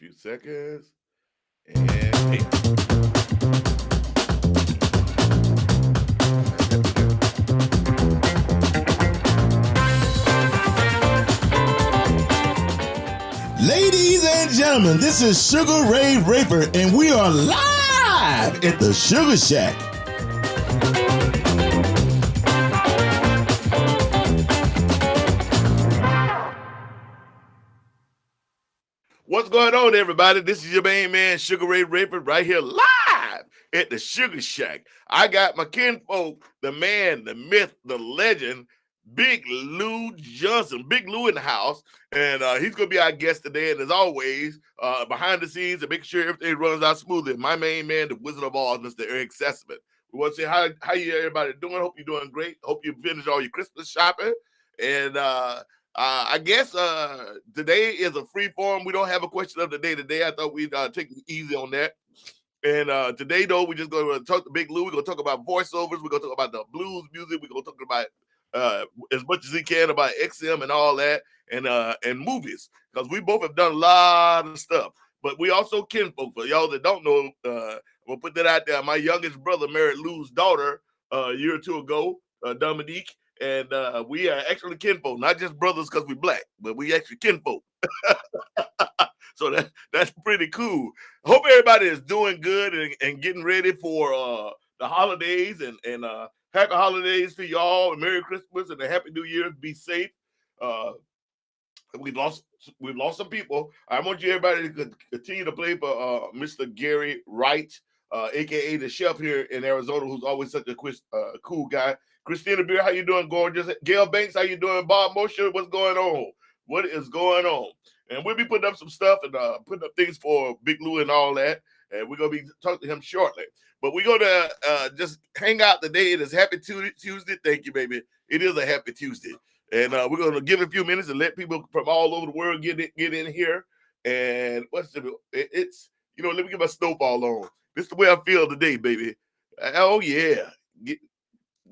few seconds. And bam. Ladies and gentlemen, this is Sugaray Raper, and we are live at the Suga Shack. What's going on, everybody? This is your main man, Sugaray Raper, right here live at the Suga Shack. I got my kinfolk, the man, the myth, the legend, Big Llou Johnson. Big Llou in the house, and he's going to be our guest today. And as always, behind the scenes and making sure everything runs out smoothly, my main man, the Wizard of Oz, Mr. Eric Sessman. We want to say how you everybody doing? Hope you're doing great. Hope you finished all your Christmas shopping. And I guess today is a free form. We don't have a question of the day today. I thought we'd take it easy on that. And today, though, we're just going to talk to Big Llou. We're going to talk about voiceovers. We're going to talk about the blues music. We're going to talk about as much as he can about XM and all that, and movies, because we both have done a lot of stuff. But we also kinfolk. For y'all that don't know, we'll put that out there. My youngest brother married Lou's daughter a year or two ago, Dominique, and we are actually kinfolk, not just brothers because we black, but we actually kinfolk. So that's pretty cool. Hope everybody is doing good and getting ready for the holidays, and happy holidays to y'all, and Merry Christmas and a Happy New Year. Be safe. We've lost some people. I want you everybody to continue to play for Mr. Gary Wright, aka the chef here in Arizona, who's always such a cool guy. Christina Beer, how you doing, gorgeous? Gail Banks, how you doing? Bob Mosher, what's going on? What is going on? And we'll be putting up some stuff and putting up things for Big Llou and all that. And we're going to be talking to him shortly. But we're going to just hang out today. It is Happy Tuesday. Thank you, baby. It is a Happy Tuesday. And we're going to give it a few minutes and let people from all over the world get in here. And it's, let me get my snowfall on. This is the way I feel today, baby. Oh, yeah.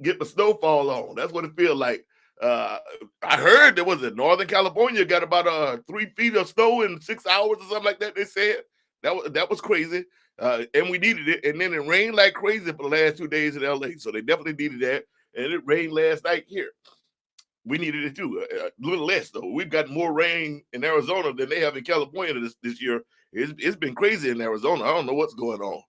Get my snowfall on. That's what it feels like. I heard there was in Northern California got about 3 feet of snow in 6 hours or something like that. They said that was crazy, and we needed it. And then it rained like crazy for the last 2 days in LA, so they definitely needed that. And it rained last night here. We needed it too, a little less though. We've got more rain in Arizona than they have in California this year. It's been crazy in Arizona. I don't know what's going on.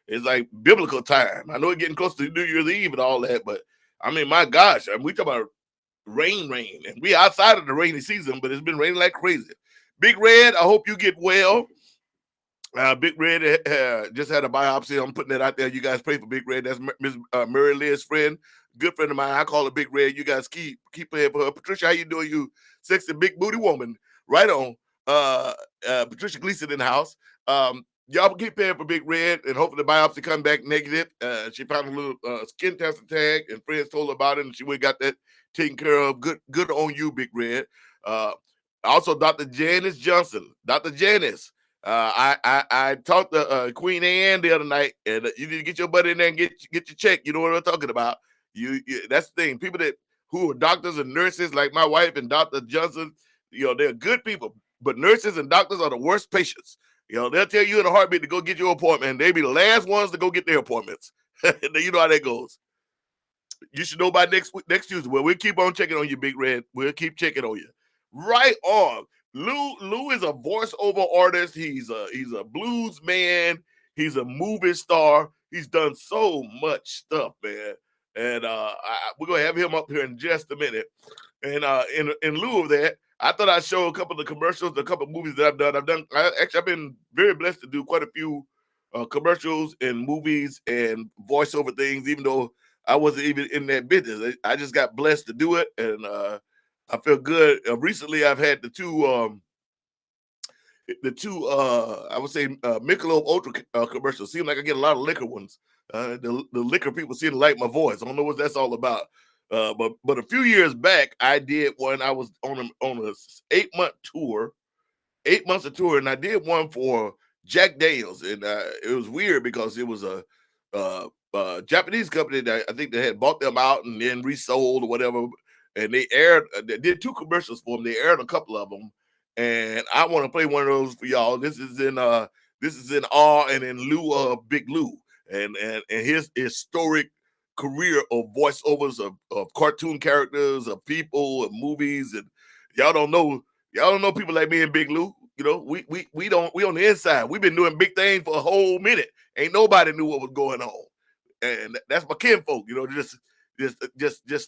It's like biblical time. I know it's getting close to New Year's Eve and all that, but I mean, my gosh, we talk about rain, and we outside of the rainy season, but it's been raining like crazy. Big Red, I hope you get well. Big Red just had a biopsy. I'm putting that out there. You guys pray for Big Red. That's Miss Mary Liz's friend, good friend of mine. I call her Big Red. You guys keep praying for her. Patricia, how you doing? You sexy big booty woman. Right on. Patricia Gleason in the house. Y'all keep paying for Big Red, and hopefully the biopsy come back negative. She found a little skin cancer tag, and friends told her about it, and she went got that taken care of. Good on you, Big Red. Also, Dr. Janice Johnson. Dr. Janice. I talked to Queen Anne the other night, and you need to get your butt in there and get your check. You know what I'm talking about. You that's the thing. People who are doctors and nurses, like my wife and Dr. Johnson, they're good people. But nurses and doctors are the worst patients. They'll tell you in a heartbeat to go get your appointment, and they'll be the last ones to go get their appointments. You know how that goes. You should know by next Tuesday. Well, we'll keep on checking on you, Big Red. We'll keep checking on you. Right on. Llou is a voiceover artist. He's a blues man. He's a movie star. He's done so much stuff, man. And we're gonna have him up here in just a minute. And in lieu of that, I thought I'd show a couple of commercials, a couple of movies that I've done. I've been very blessed to do quite a few commercials and movies and voiceover things, even though I wasn't even in that business. I just got blessed to do it, and I feel good. Recently, I've had the two I would say Michelob Ultra commercials. Seem like I get a lot of liquor ones. The liquor people seem to like my voice. I don't know what that's all about. But a few years back, I did one. I was on a 8-month tour, 8 months of tour, and I did one for Jack Daniels, and it was weird because it was a Japanese company that I think they had bought them out and then resold or whatever. And they did 2 commercials for them. They aired a couple of them, and I want to play one of those for y'all. This is in awe and in lieu of Big Llou and his historic career of voiceovers of cartoon characters, of people, of movies, and y'all don't know people like me and Big Llou. You know, we on the inside. We've been doing big things for a whole minute. Ain't nobody knew what was going on, and that's my kinfolk. You know, just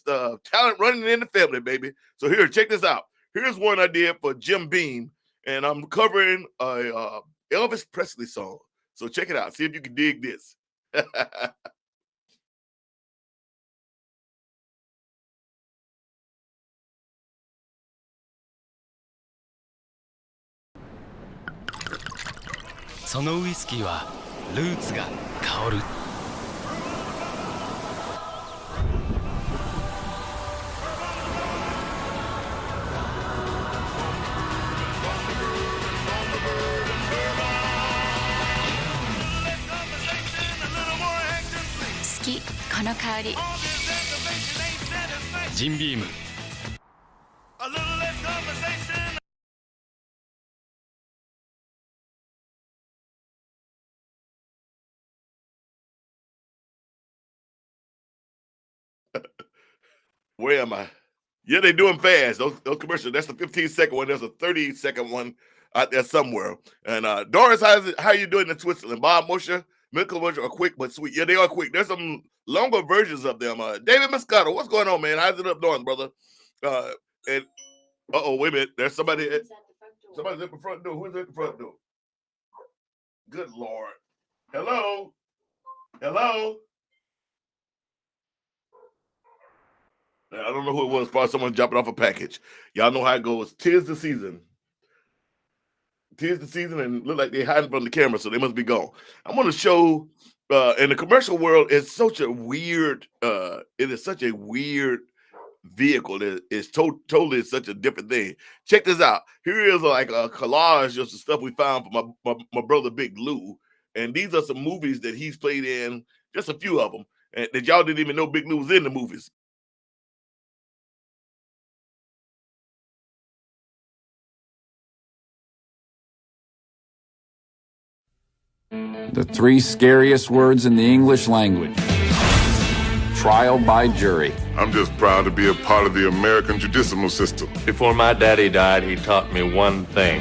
talent running in the family, baby. So here, check this out. Here's one I did for Jim Beam, and I'm covering a Elvis Presley song. So check it out. See if you can dig this. そのウイスキーはルーツが香る。好きこの香り。ジンビーム。Where am I? Yeah, they do them fast. Those commercials. That's the 15-second one. There's a 30-second one out there somewhere. And Doris, how you doing in Switzerland? Bob Mosher, Milka Mosher are quick but sweet. Yeah, they are quick. There's some longer versions of them. David Moscato, what's going on, man? How's it up north, brother? And wait a minute. There's somebody. Somebody's at the front door. Who's at the front door? Good Lord. Hello. Hello. I don't know who it was. Probably someone dropping off a package. Y'all know how it goes. Tis the season. Tis the season, and look like they're hiding from the camera, so they must be gone. I'm going to show. In the commercial world, it's such a weird. It is such a weird vehicle. It's totally such a different thing. Check this out. Here is like a collage of some stuff we found from my brother Big Llou, and these are some movies that he's played in. Just a few of them, and that y'all didn't even know Big Llou was in the movies. The three scariest words in the English language. Trial by jury. I'm just proud to be a part of the American judicial system. Before my daddy died, he taught me one thing.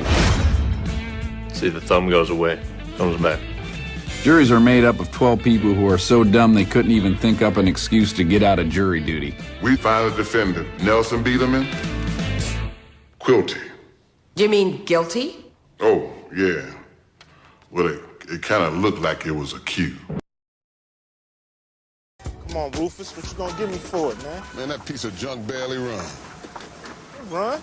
See, the thumb goes away, comes back. Juries are made up of 12 people who are so dumb they couldn't even think up an excuse to get out of jury duty. We find the defendant, Nelson Biederman, guilty. You mean guilty? Oh, yeah. Well, it kind of looked like it was a cue. Come on, Rufus, what you gonna give me for it, man? Man, that piece of junk barely run. Run?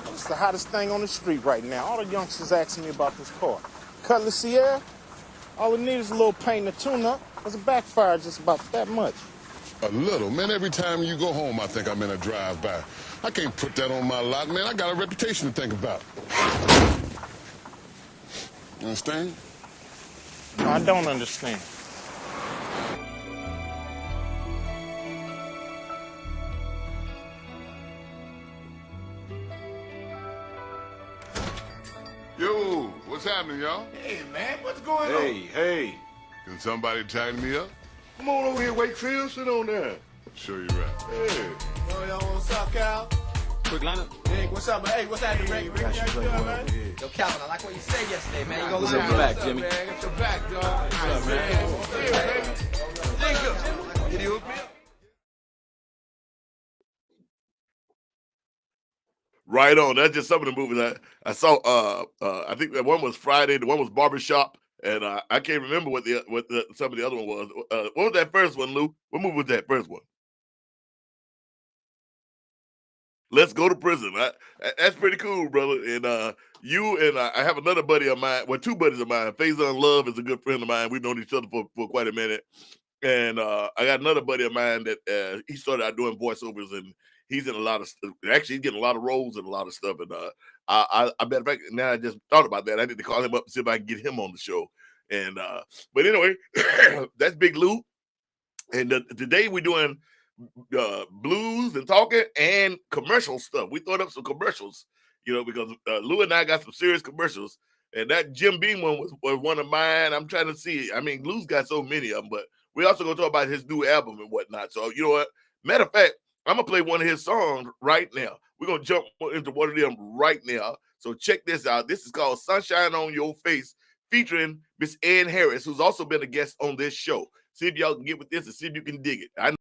It's the hottest thing on the street right now. All the youngsters asking me about this car. Cutlass Sierra? All it needs is a little paint and a tune-up. Does it backfire just about that much? A little. Man, every time you go home, I think I'm in a drive-by. I can't put that on my lot, man. I got a reputation to think about. You understand? No, I don't understand. Yo, what's happening, y'all? Hey, man, what's going on? Hey. Can somebody tighten me up? Come on over here, Wakefield. Sit on there. Sure you're right. Hey. Yo, what's up, Cal? Quick lineup. Hey, what's up, man? Hey, what's happening, Rick? Rick, how you doing, man? Yo, Calvin, I like what you said yesterday, man. You gonna What's line up, up back, back, Jimmy? Jimmy? Man, got your back, dog. What's up, man? Thank you. Get you up here? Right on. That's just some of the movies I saw. I think that one was Friday. The one was Barbershop, and I can't remember what some of the other one was. What was that first one, Lou? What movie was that first one? Let's Go to Prison. That's pretty cool, brother. And you and I have another buddy of mine. Well, two buddies of mine. Faison Love is a good friend of mine. We've known each other for quite a minute. And I got another buddy of mine that he started out doing voiceovers, and he's in a lot of stuff. Actually, he's getting a lot of roles and a lot of stuff. And I matter of fact, now I just thought about that. I need to call him up and see if I can get him on the show. And but anyway, that's Big Llou. And today we're doing blues and talking and commercial stuff. We thought up some commercials, because Lou and I got some serious commercials. And that Jim Beam one was one of mine. I'm trying to see. I mean, Lou's got so many of them, but we also going to talk about his new album and whatnot. So, you know what? Matter of fact, I'm going to play one of his songs right now. We're going to jump into one of them right now. So check this out. This is called Sunshine on Your Face, featuring Miss Ann Harris, who's also been a guest on this show. See if y'all can get with this and see if you can dig it. I know.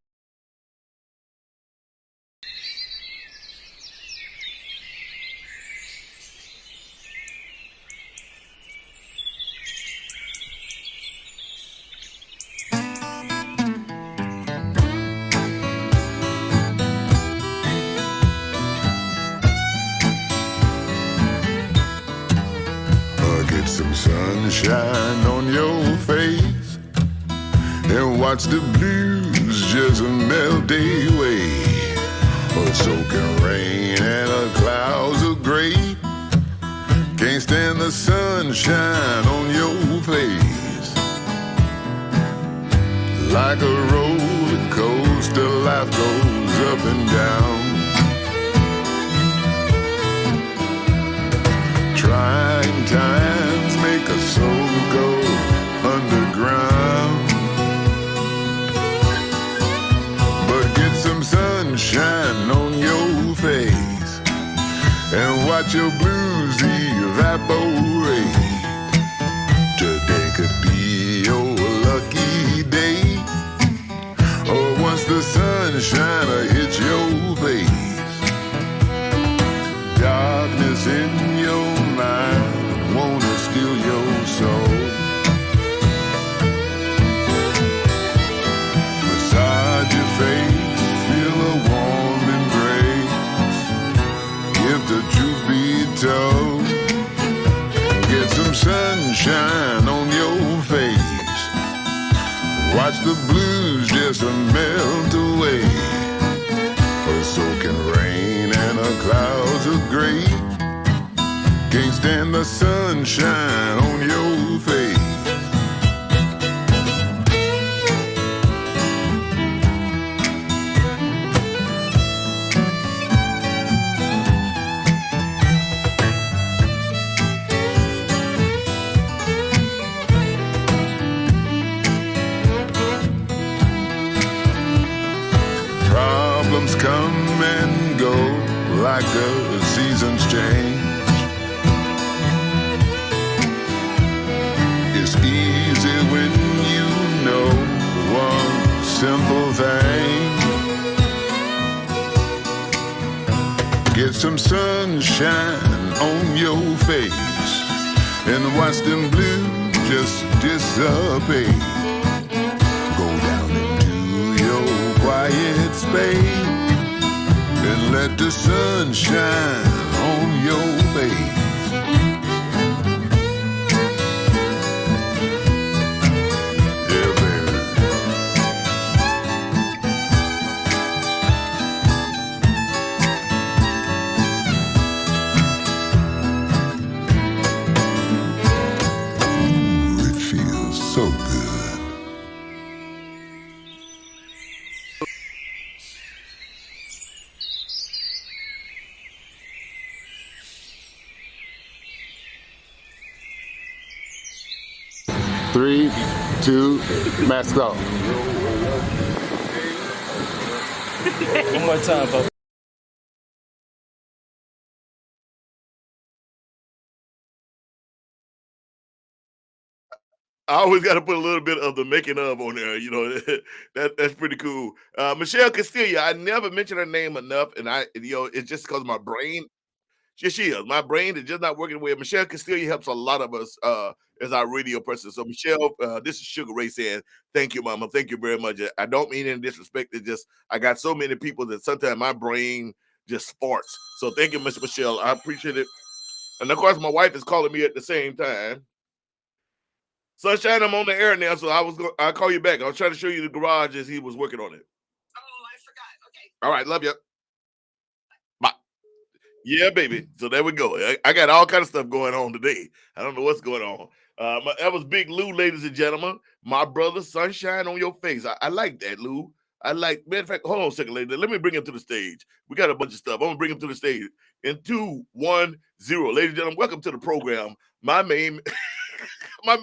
Get some sunshine on your face and watch the blues just melt away. A soaking rain and a clouds of gray. Can't stand the sunshine on your face. Like a roller coaster, life goes up and down. Trying times make a soul go underground. But get some sunshine on your face and watch your blues evaporate. Today could be your lucky day, or once the sunshine hits your face. Darkness in your mind wanna steal your soul. Massage your face, feel a warm embrace. If the truth be told, get some sunshine on your face. Watch the blues just melt away. A soaking rain and a clouds of gray. Can't stand the sunshine on your face. Problems come and go like the seasons change. It's easy when you know one simple thing. Get some sunshine on your face and watch them blues just dissipate. Go down into your quiet space and let the sun shine on your face. Yeah, baby. Ooh, it feels so good. Three, two, mask off. One more time, folks. I always got to put a little bit of the making of on there. That's pretty cool. Michelle Castillo, I never mentioned her name enough, and it's just because my brain. She is. My brain is just not working well. Michelle Castillo helps a lot of us as our radio person. So, Michelle, this is Sugaray saying, thank you, Mama. Thank you very much. I don't mean any disrespect. It's just I got so many people that sometimes my brain just farts. So, thank you, Miss Michelle. I appreciate it. And, of course, my wife is calling me at the same time. Sunshine, I'm on the air now, so I'll call you back. I was trying to show you the garage as he was working on it. Oh, I forgot. Okay. All right, love you. Bye. Yeah, baby. So there we go. I got all kind of stuff going on today. I don't know what's going on. That was Big Lou, ladies and gentlemen. My brother, Sunshine on Your Face. I like that, Lou. matter of fact, hold on a second, lady. Let me bring him to the stage. We got a bunch of stuff. I'm gonna bring him to the stage in 2, 1, 0. Ladies and gentlemen, welcome to the program. My main man,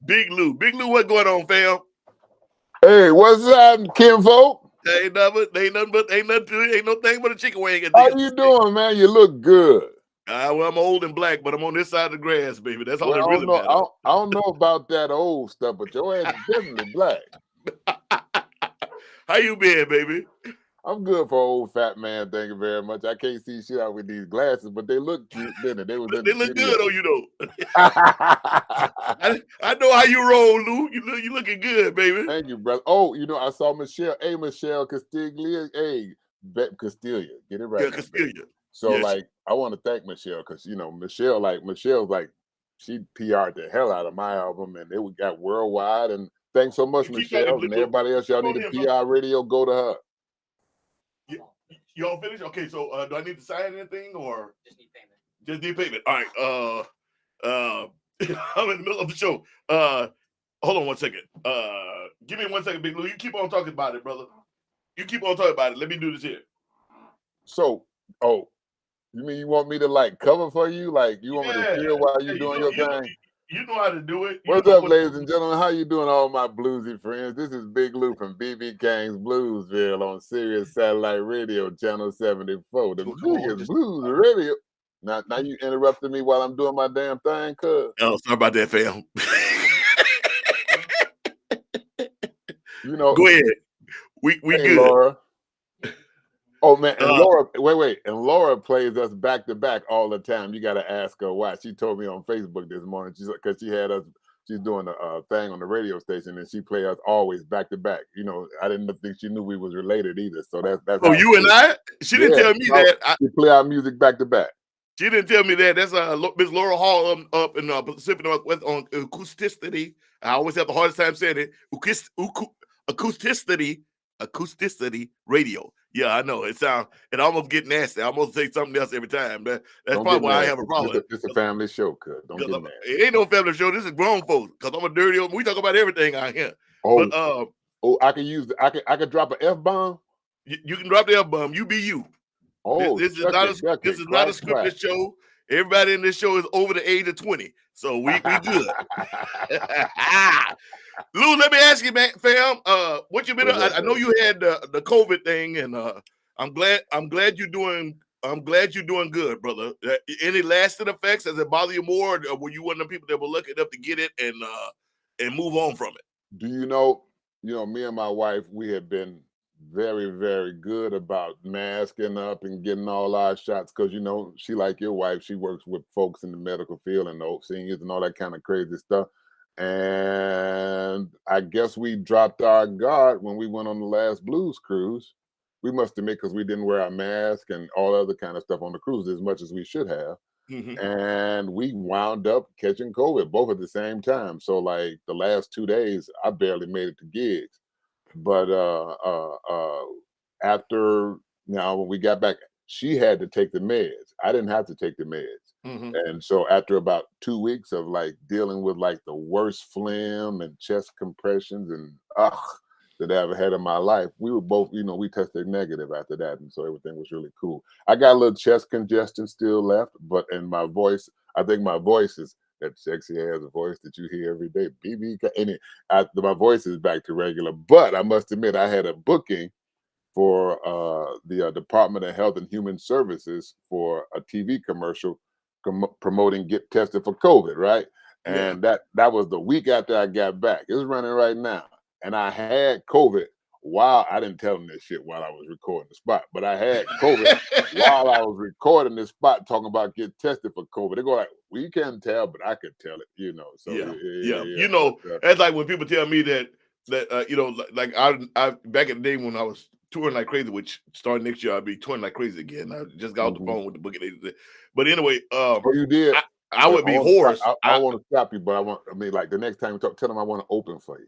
Big Llou. Big Llou, what's going on, fam? Hey, what's up, kinfolk? Ain't no thing but a chicken wing. How you doing, man? You look good. Well, I'm old and black, but I'm on this side of the grass, baby. That's all Well, that really matters. I don't know about that old stuff, but your ass is definitely black. How you been, baby? I'm good for an old fat man. Thank you very much. I can't see shit out with these glasses, but they look cute, didn't they? They look good on you, though. I know how you roll, Lou. You looking good, baby. Thank you, brother. Oh, I saw Michelle. Hey, Michelle Castiglia. Hey, Castilla. Get it right. Yeah, Castilla. So, I want to thank Michelle because, Michelle's like, she PR'd the hell out of my album and it got worldwide. And thanks so much, Michelle, and everybody else. Y'all need a PR radio, go to her. Y'all finished? Okay, so do I need to sign anything or just need payment? All right. I'm in the middle of the show. Hold on one second. Give me 1 second, Big Llou. You keep on talking about it, brother. You keep on talking about it. Let me do this here. So, you mean you want me to cover for you? You want me to feel while you doing your thing? You know how to do it. What's up, ladies and gentlemen? How you doing, all my bluesy friends? This is Big Llou from BB King's Bluesville on Sirius Satellite Radio, Channel 74. The biggest blues radio. Now you interrupted me while I'm doing my damn thing, cuz. Oh, sorry about that, fam. Go ahead. We good. Laura. Oh man, and Laura, wait, and Laura plays us back to back all the time. You got to ask her why. She told me on Facebook this morning because she had us. She's doing a thing on the radio station, and she play us always back to back. I didn't think she knew we was related either. So that's. Oh, you and I? She didn't tell me that. We play our music back to back. She didn't tell me that. That's Miss Laura Hall up in Pacific Northwest on acousticity. I always have the hardest time saying it. Acousticity radio. Yeah, I know. It almost get nasty. I almost say something else every time. That's probably why I have a problem. It's a family show, cuz. Don't get mad. It ain't no family show. This is grown folks. Because I'm a dirty old. We talk about everything out here. Oh, but, I can drop an F-bomb? You can drop the F-bomb. You be you. Oh, this is not a scripted show. Everybody in this show is over the age of 20. So we good. Lou, let me ask you, man, fam. What you been? I know you had the COVID thing, and I'm glad you're doing. I'm glad you're doing good, brother. Any lasting effects? Does it bother you more, or were you one of the people that were lucky enough to get it and move on from it? Do you know? Me and my wife, we have been very, very good about masking up and getting all our shots because she, like your wife, she works with folks in the medical field and seniors and all that kind of crazy stuff. And I guess we dropped our guard when we went on the last blues cruise. We must admit because we didn't wear our mask and all other kind of stuff on the cruise as much as we should have. Mm-hmm. And we wound up catching COVID both at the same time. So the last 2 days, I barely made it to gigs. But after when we got back, she had to take the meds. I didn't have to take the meds. Mm-hmm. And so after about 2 weeks of dealing with the worst phlegm and chest compressions and that I ever had in my life, we were both, we tested negative after that. And so everything was really cool. I got a little chest congestion still left, but in my voice, I think my voice is that sexy ass voice that you hear every day. My voice is back to regular, but I must admit I had a booking for the Department of Health and Human Services for a TV commercial promoting get tested for COVID, right? Yeah. And that was the week after I got back. It's running right now. And I had COVID while I didn't tell them this shit while I was recording the spot, but I had COVID while I was recording this spot talking about get tested for COVID. They go we can't tell, but I could tell it, So yeah. That's like when people tell me that I back in the day when I was touring like crazy, which starting next year I'll be touring like crazy again. I just got off the phone with the booking agency. But anyway, you did. I would be hoarse. I want to stop you, but the next time we talk, tell them I want to open for you.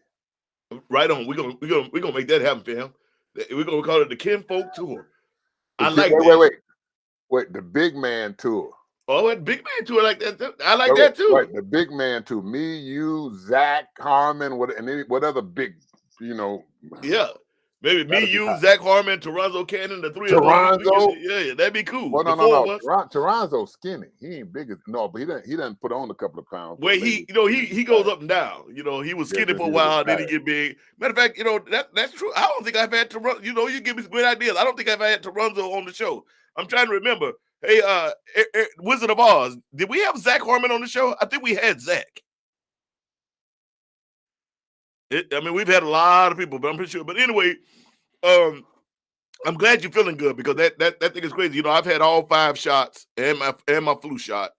Right on. We're gonna make that happen, fam. We're gonna call it the Kinfolk Tour. Wait, the Big Man Tour. Oh, that Big Man Tour like that. I like that too. Right, the Big Man Tour. Me, you, Zach, Carmen, what other big Yeah. Maybe me, that'd be you, hot. Zach Harmon, Toronzo Cannon, the three of us. Toronzo. Yeah, that'd be cool. Well, The four of us. Toronzo's skinny. He ain't big as but he didn't put on a couple of pounds. Where he goes up and down. He was skinny for a while, then he get big. Matter of fact, that's true. I don't think I've had Toronzo. You give me some great ideas. I don't think I've had Toronzo on the show. I'm trying to remember. Hey, Wizard of Oz, did we have Zach Harmon on the show? I think we had Zach. We've had a lot of people, but I'm pretty sure. But anyway, I'm glad you're feeling good because that thing is crazy. I've had all 5 shots and my flu shot.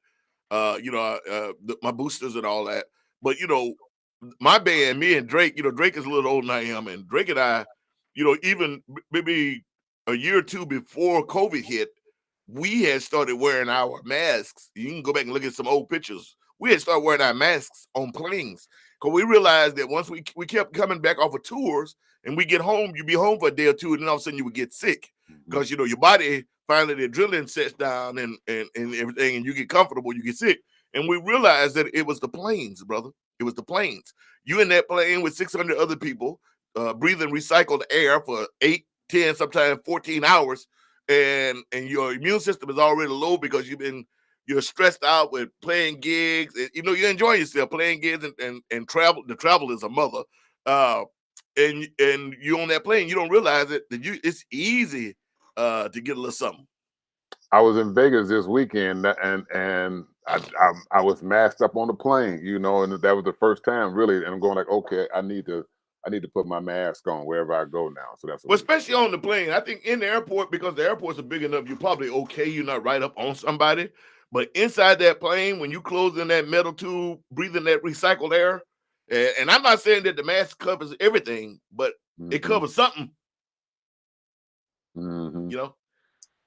My boosters and all that. But my band, me and Drake. Drake is a little older than I am, and Drake and I, even maybe a year or two before COVID hit, we had started wearing our masks. You can go back and look at some old pictures. We had started wearing our masks on planes because we realized that once we kept coming back off of tours and we get home, you be home for a day or two, and then all of a sudden you would get sick because your body finally the adrenaline sets down and everything, and you get comfortable, you get sick. And we realized that it was the planes, brother. It was the planes. You in that plane with 600 other people breathing recycled air for 8, 10, sometimes 14 hours. And your immune system is already low because you're stressed out with playing gigs. You're enjoying yourself playing gigs and travel. The travel is a mother. And you're on that plane, you don't realize it that it's easy to get a little something. I was in Vegas this weekend, and I was masked up on the plane, and that was the first time really. And I'm going like, okay, I need to put my mask on wherever I go now. So that's especially on the plane. I think in the airport, because the airports are big enough, you're probably okay. You're not right up on somebody. But inside that plane, when you close in that metal tube, breathing that recycled air, and I'm not saying that the mask covers everything, but it covers something.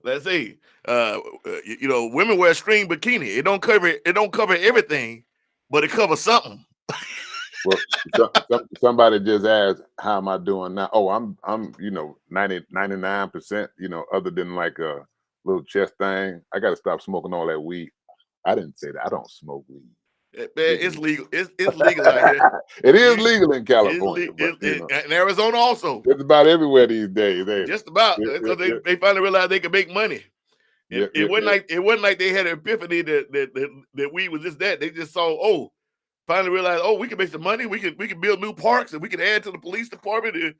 Let's say, women wear a string bikini. It don't cover everything, but it covers something. Well, somebody just asked, how am I doing now? Oh, I'm 99%, other than like a little chest thing. I got to stop smoking all that weed. I didn't say that. I don't smoke weed. Man, it's legal. It's legal out here. It is legal in California. In Arizona also. It's about everywhere these days. Just about, because they finally realized they could make money. It wasn't like they had an epiphany that weed was just that. They just saw, finally realized, we can make some money. We can build new parks and we can add to the police department and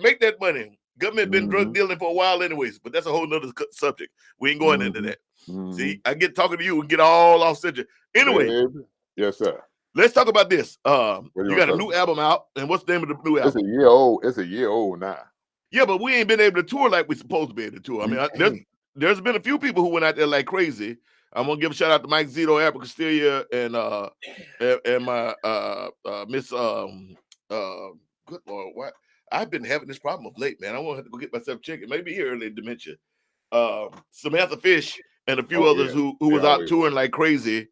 make that money. Government been drug dealing for a while anyways, but that's a whole nother subject. We ain't going into that. See, I get talking to you and get all off subject. Anyway. Yes, sir. Let's talk about this. You got a new album out, and what's the name of the new album? It's a year old. It's a year old now. Yeah, but we ain't been able to tour like we're supposed to be able to tour. There's been a few people who went out there like crazy. I'm gonna give a shout out to Mike Zito, Albert Castillo, and my Miss good Lord, what? I've been having this problem of late, man. I want to go get myself checked. Maybe early dementia. Samantha Fish and a few others who was out touring like crazy.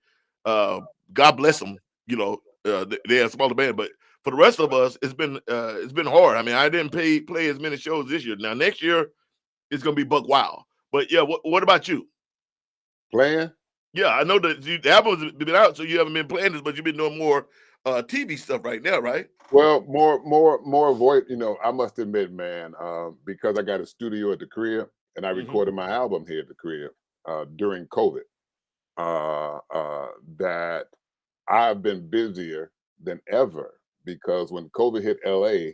God bless them. They're a smaller band, but for the rest of us, it's been hard. I didn't play as many shows this year. Now next year, it's gonna be buck wild. But yeah, what about you? Playing? Yeah, I know that the album's been out, so you haven't been playing this, but you've been doing more TV stuff right now, right? Well, more voice. I must admit, man, because I got a studio at the crib, and I recorded my album here at the crib during COVID. That I've been busier than ever because when COVID hit LA,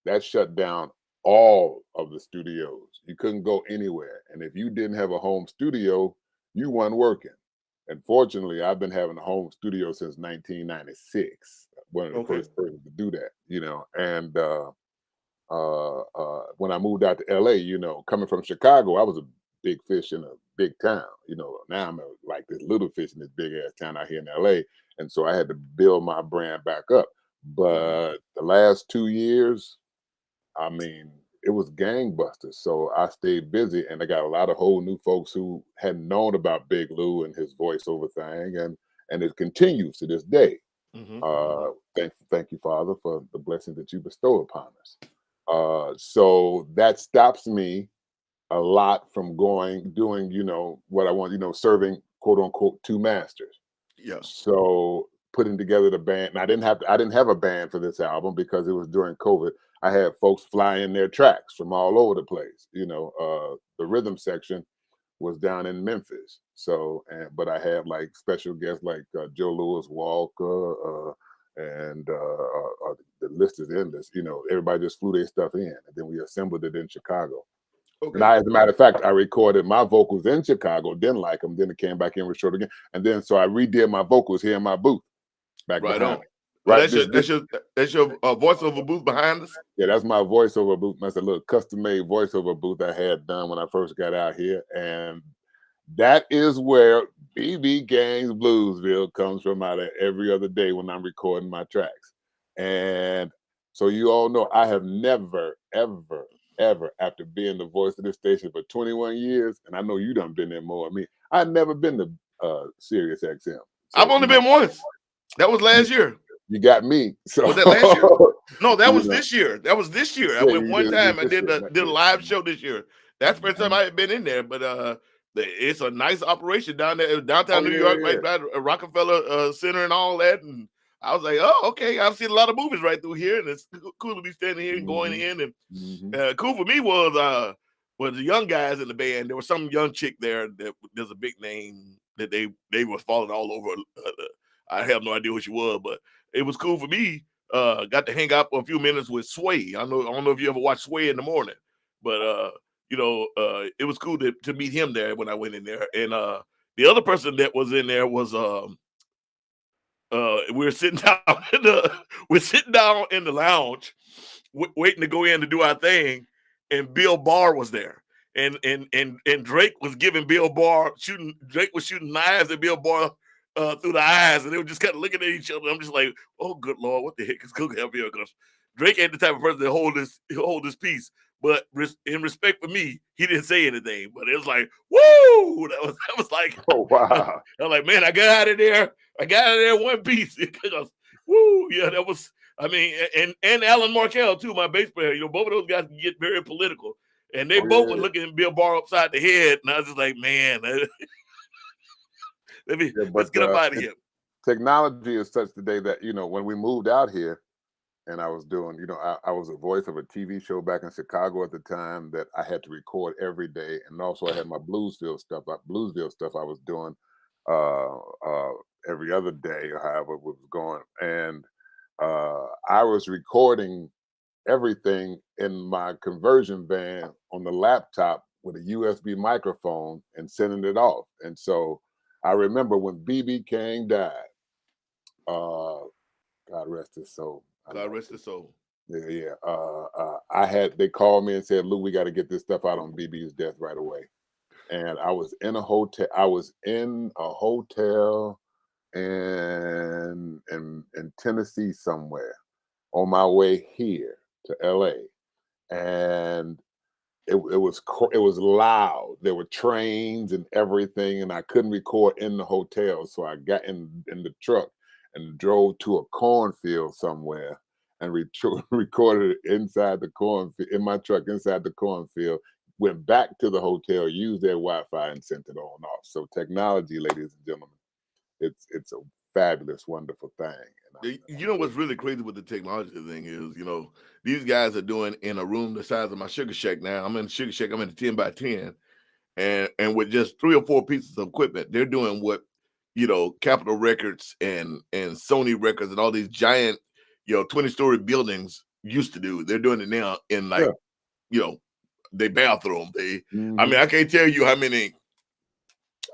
that shut down all of the studios. You couldn't go anywhere. And if you didn't have a home studio, you weren't working. And fortunately, I've been having a home studio since 1996. One of the first persons to do that, And when I moved out to LA, coming from Chicago, I was a big fish in a big town. Now I'm like this little fish in this big ass town out here in LA. And so I had to build my brand back up. But the last 2 years, it was gangbusters. So I stayed busy, and I got a lot of whole new folks who hadn't known about Big Llou and his voiceover thing. And it continues to this day. Thank you, Father, for the blessing that you bestow upon us. So that stops me a lot from doing, what I want, serving quote unquote 2 masters. Yeah. So putting together the band, and I didn't have a band for this album because it was during COVID. I had folks fly in their tracks from all over the place. You know, the rhythm section was down in Memphis. So, but I had like special guests like Joe Louis Walker, and the list is endless. You know, everybody just flew their stuff in, and then we assembled it in Chicago. Okay. And as a matter of fact, I recorded my vocals in Chicago, didn't like them, then it came back in, recorded again, and then so I redid my vocals here in my booth back right behind. on. Right, That's your voiceover booth behind us. Yeah, that's my voiceover booth. That's a little custom-made voiceover booth I had done when I first got out here, and that is where BB Gang's Bluesville comes from out of every other day when I'm recording my tracks. And so you all know I have never, ever, ever, after being the voice of this station for 21 years, and I know you done been there more than me, I've never been to Sirius XM. So, I've only been once. That was last year. You got me. So was that last year? No, that was know. this year. That was this year. I Yeah, went one time. I did a year. live show this year. That's the first time I had been in there. But it's a nice operation down there, downtown New York, right by Rockefeller Center and all that. And I was like, oh, okay. I've seen a lot of movies right through here, and it's cool to be standing here and going in. And cool for me was the young guys in the band. There was some young chick there that there's a big name that they were falling all over. I have no idea who she was, but it was cool for me. Got to hang out for a few minutes with Sway. I don't know if you ever watched Sway in the morning, but it was cool to meet him there when I went in there. And the other person that was in there was we're sitting down in the lounge, waiting to go in to do our thing, and Bill Barr was there. And Drake was giving Bill Barr Drake was shooting knives at Bill Barr through the eyes, and they were just kind of looking at each other. I'm just like, oh, good Lord, what the heck is going to happen here? Because Drake ain't the type of person to hold this piece. But in respect for me, he didn't say anything. But it was like, woo! That was like, oh wow! I was like, man, I got out of there one piece. Because, woo, yeah, that was. I mean, and Alan Markell too, my bass player. You know, both of those guys can get very political, and they both were looking at Bill Barr upside the head, and I was just like, man. Let's get up out of here. Technology is such today that, you know, when we moved out here and I was doing, you know, I was a voice of a TV show back in Chicago at the time that I had to record every day. And also I had my Bluesville stuff I was doing every other day or however it was going. And I was recording everything in my conversion van on the laptop with a USB microphone and sending it off. And so I remember when BB King died. God rest his soul. God rest his soul. Yeah. They called me and said, "Lou, we got to get this stuff out on BB's death right away." And I was in a hotel. In Tennessee somewhere on my way here to LA, and it was loud. There were trains and everything, and I couldn't record in the hotel. So I got in the truck and drove to a cornfield somewhere and recorded it inside the cornfield, in my truck inside the cornfield. Went back to the hotel, used their Wi-Fi, and sent it on off. So technology, ladies and gentlemen, it's a fabulous, wonderful thing. You know what's really crazy with the technology thing is, you know, these guys are doing in a room the size of my Suga Shack now. I'm in the Suga Shack. I'm in a 10 by 10, and with just 3 or 4 pieces of equipment, they're doing what, you know, Capitol Records and Sony Records and all these giant, you know, 20-story buildings used to do. They're doing it now in you know, they bathroom. I mean, I can't tell you how many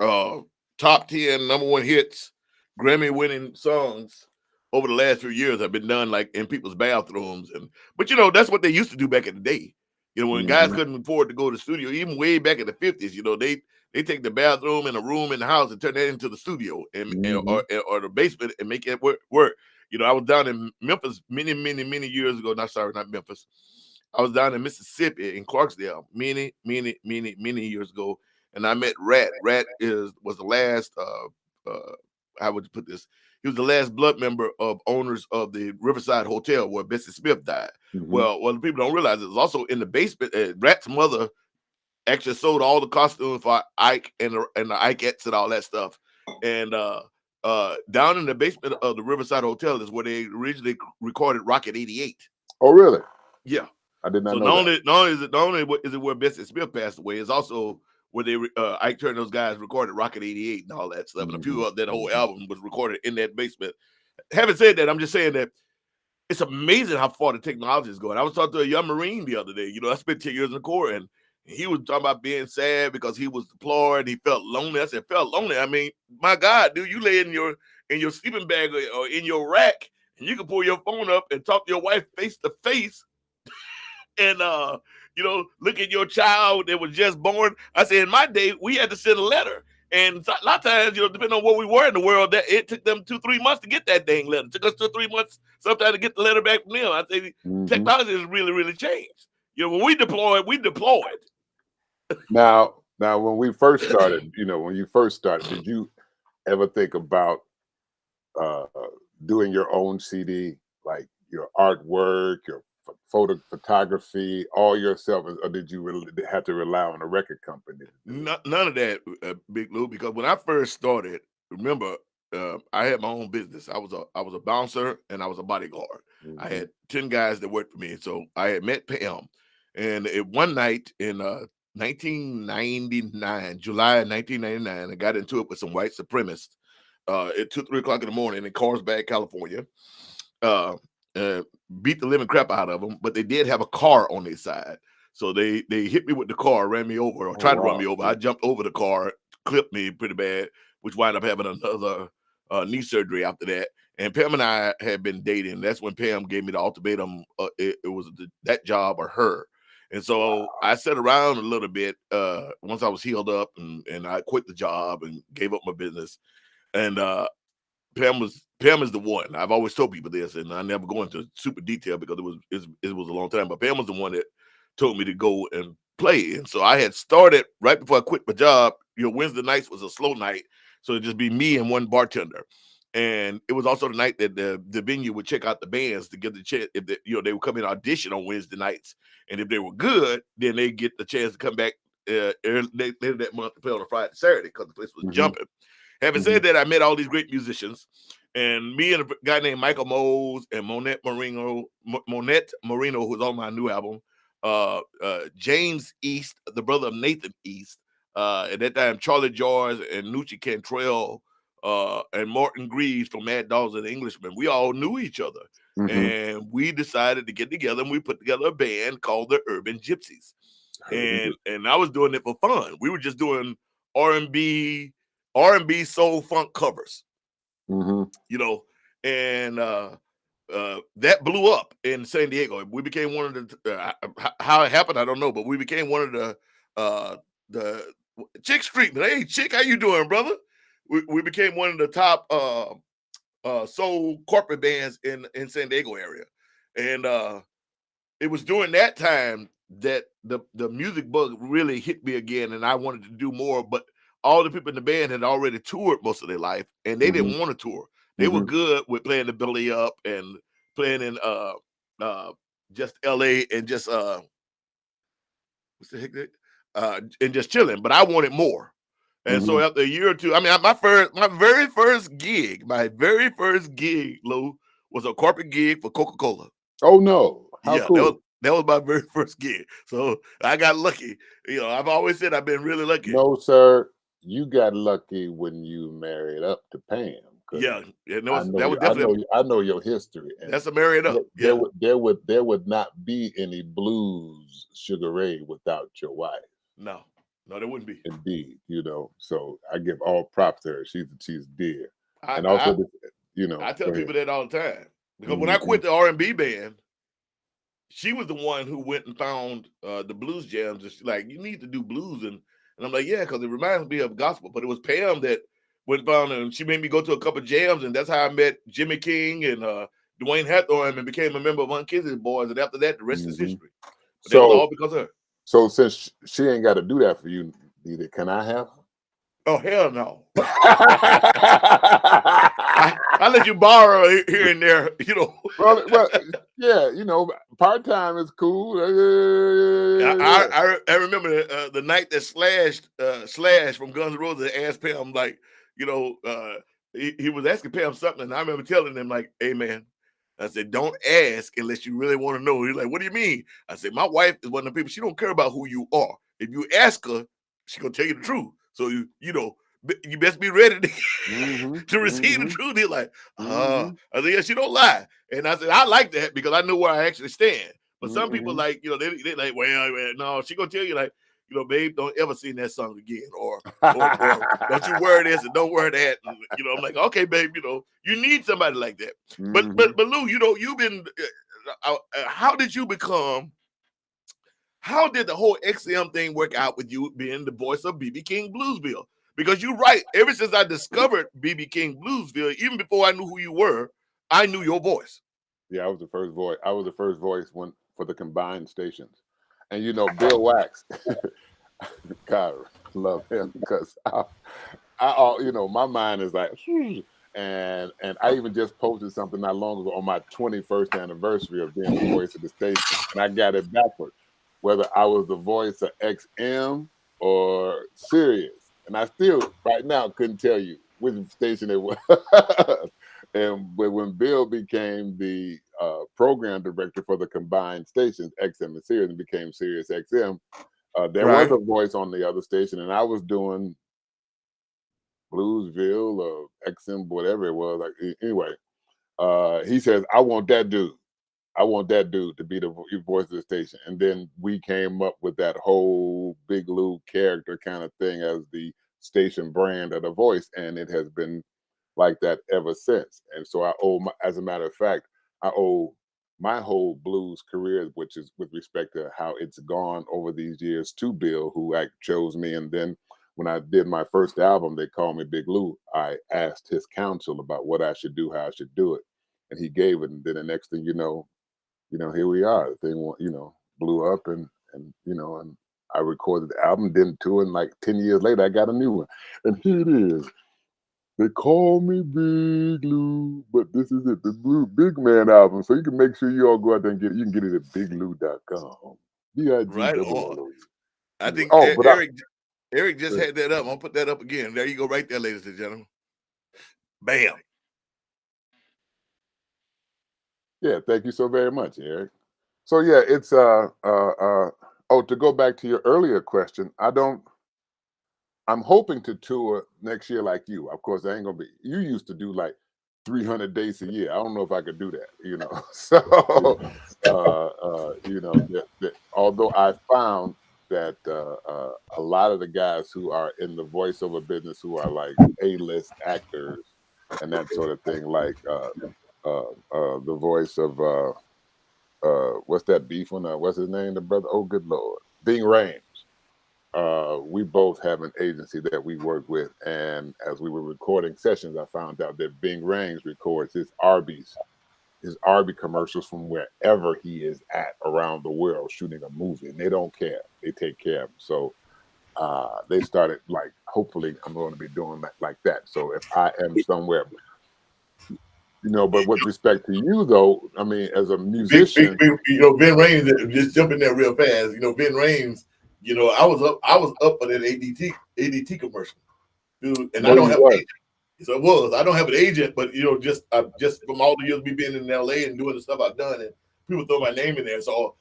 top 10 number 1 hits, Grammy-winning songs over the last few years have been done like in people's bathrooms. But you know, that's what they used to do back in the day. You know, when guys couldn't afford to go to the studio, even way back in the 50s, you know, they take the bathroom and a room in the house and turn that into the studio or the basement and make it work. You know, I was down in Memphis many years ago. Not Memphis. I was down in Mississippi in Clarksdale many years ago, and I met Rat. Rat was the last how would you put this? He was the last blood member of owners of the Riverside Hotel where Bessie Smith died. Well, the people don't realize it was also in the basement. Rat's mother actually sold all the costumes for Ike and the Ikeettes and all that stuff. And down in the basement of the Riverside Hotel is where they originally recorded Rocket 88. Oh, really? Yeah. I did not So know that. not only is it where Bessie Smith passed away, it's also where they Ike Turner, those guys recorded Rocket 88 and all that stuff, and a few of that whole album was recorded in that basement. Having said that, I'm just saying that it's amazing how far the technology is going. I was talking to a young Marine the other day. You know, I spent 10 years in the Corps, and he was talking about being sad because he was deployed. He felt lonely. I said, felt lonely. I mean, my God, dude, you lay in your sleeping bag or in your rack, and you can pull your phone up and talk to your wife face to face, and you know, look at your child that was just born. I said, in my day, we had to send a letter. And a lot of times, you know, depending on where we were in the world, that it took them 2-3 months to get that dang letter. It took us 2-3 months sometimes to get the letter back from them. I say technology has really, really changed. You know, when we deployed, Now, when we first started, you know, when you first started, did you ever think about doing your own CD, like your artwork, your photography, all yourself, or did you really have to rely on a record company? None of that, Big Lou, because when I first started, remember, I had my own business. I was a bouncer and I was a bodyguard. I had 10 guys that worked for me. So I had met Pam, and one night in 1999, July 1999, I got into it with some white supremacists at 2-3 o'clock in the morning in Carlsbad, California. Beat the living crap out of them, but they did have a car on their side. So they hit me with the car, ran me over, or tried to run me over. I jumped over the car, clipped me pretty bad, which wound up having another knee surgery after that. And Pam and I had been dating. That's when Pam gave me the ultimatum. It was that job or her. And so I sat around a little bit once I was healed up, and I quit the job and gave up my business. And Pam is the one. I've always told people this, and I never go into super detail because it was a long time. But Pam was the one that told me to go and play. And so I had started right before I quit my job. You know, Wednesday nights was a slow night, so it'd just be me and one bartender. And it was also the night that the venue would check out the bands to get the chance. If they would come in audition on Wednesday nights, and if they were good, then they get the chance to come back later that month to play on a Friday, Saturday, because the place was jumping. Having said that, I met all these great musicians, and me and a guy named Michael Mose and Monette Marino, who's on my new album, James East, the brother of Nathan East, at that time, Charlie George and Nucci Cantrell, and Martin Greaves from Mad Dogs and the Englishmen. We all knew each other, and we decided to get together, and we put together a band called the Urban Gypsies. And I was doing it for fun. We were just doing R&B, soul, funk covers, you know, and that blew up in San Diego. We became one of the how it happened, I don't know, but we became one of the Chick Street. Hey, Chick, how you doing, brother? We became one of the top soul corporate bands in San Diego area, and it was during that time that the music bug really hit me again, and I wanted to do more, but all the people in the band had already toured most of their life, and they didn't want to tour. They were good with playing the Belly Up and playing in just LA and just what's the heck and just chilling. But I wanted more. And so after a year or two, I mean, my very first gig, Lou, was a corporate gig for Coca-Cola. Oh no. How cool. That was my very first gig. So I got lucky. You know, I've always said I've been really lucky. No, sir. You got lucky when you married up to Pam. Yeah, I know your history. And that's a married up. There would not be any blues Sugaray without your wife. No, there wouldn't be. Indeed, you know. So I give all props to her. She's dear. I tell people that all the time because when I quit the R&B band, she was the one who went and found the blues jams. And she's like, you need to do blues, and I'm like, yeah, because it reminds me of gospel. But it was Pam that went found, and she made me go to a couple of jams, and that's how I met Jimmy King and Dwayne Hathaway, and became a member of Unkiss's Boys. And after that, the rest is history. But that was all because of her. So since she ain't got to do that for you, either, can I have her? Oh, hell no. I let you borrow here and there, you know. well, yeah, you know, part-time is cool. I remember the night that Slash from Guns N' Roses asked Pam, like, you know, he was asking Pam something, and I remember telling him, like, hey, man, I said, don't ask unless you really want to know. He's like, what do you mean? I said, my wife is one of the people, she don't care about who you are. If you ask her, she's going to tell you the truth. So, you best be ready to receive the truth. He's like, I said, yeah, she don't lie. And I said, I like that because I know where I actually stand. But some people like, they like, well, no, she going to tell you like, babe, don't ever sing that song again. Or don't you wear this and don't wear that. And, I'm like, okay, babe, you need somebody like that. But Lou, you've been, how did you become, how did the whole XM thing work out with you being the voice of BB King Bluesville? Because you're right, ever since I discovered BB King Bluesville, even before I knew who you were, I knew your voice. Yeah, I was the first voice. I was the first voice for the combined stations. And Bill Wax, God, love him because I my mind is like, and I even just posted something not long ago on my 21st anniversary of being the voice of the station, and I got it backwards, whether I was the voice of XM or Sirius, and I still right now couldn't tell you which station it was. And when Bill became the program director for the combined stations, XM and Sirius, and became Sirius XM, there was a voice on the other station, and I was doing Bluesville or XM, whatever it was. Like anyway, he says, "I want that dude. I want that dude to be the voice of the station." And then we came up with that whole Big Llou character kind of thing as the station brand of the voice, and it has been like that ever since. And so I owe, as a matter of fact, I owe my whole blues career, which is with respect to how it's gone over these years, to Bill, who chose me. And then when I did my first album, they called me Big Llou. I asked his counsel about what I should do, how I should do it, and he gave it. And then the next thing you know, here we are. The thing, blew up, and I recorded the album, didn't tour, and like 10 years later, I got a new one, and here it is. They call me Big Llou, but this is it, the Blue Big Man album. So you can make sure you all go out there and get it. You can get it at biglou.com. Right on. I think Eric just had that up. I'll put that up again. There you go, right there, ladies and gentlemen. Bam. Yeah, thank you so very much, Eric. So yeah, it's to go back to your earlier question, I'm hoping to tour next year like you. Of course, I ain't gonna be. You used to do like 300 days a year. I don't know if I could do that. So, although I found that a lot of the guys who are in the voiceover business, who are like A-list actors and that sort of thing, like the voice of what's that beef one? What's his name? The brother? Oh, good Lord, Bing Rames. We both have an agency that we work with, and as we were recording sessions, I found out that Bing Rames records his Arby commercials from wherever he is at around the world shooting a movie, and they don't care. They take care of him. So they started hopefully I'm going to be doing that like that. So if I am somewhere, but with respect to you though, I mean, as a musician, Ben Rames, just jumping there real fast. Ben Rames. I was up for that ADT commercial, dude, and I don't have an agent. So it was. I don't have an agent, but just from all the years me being in LA and doing the stuff I've done, and people throw my name in there. So,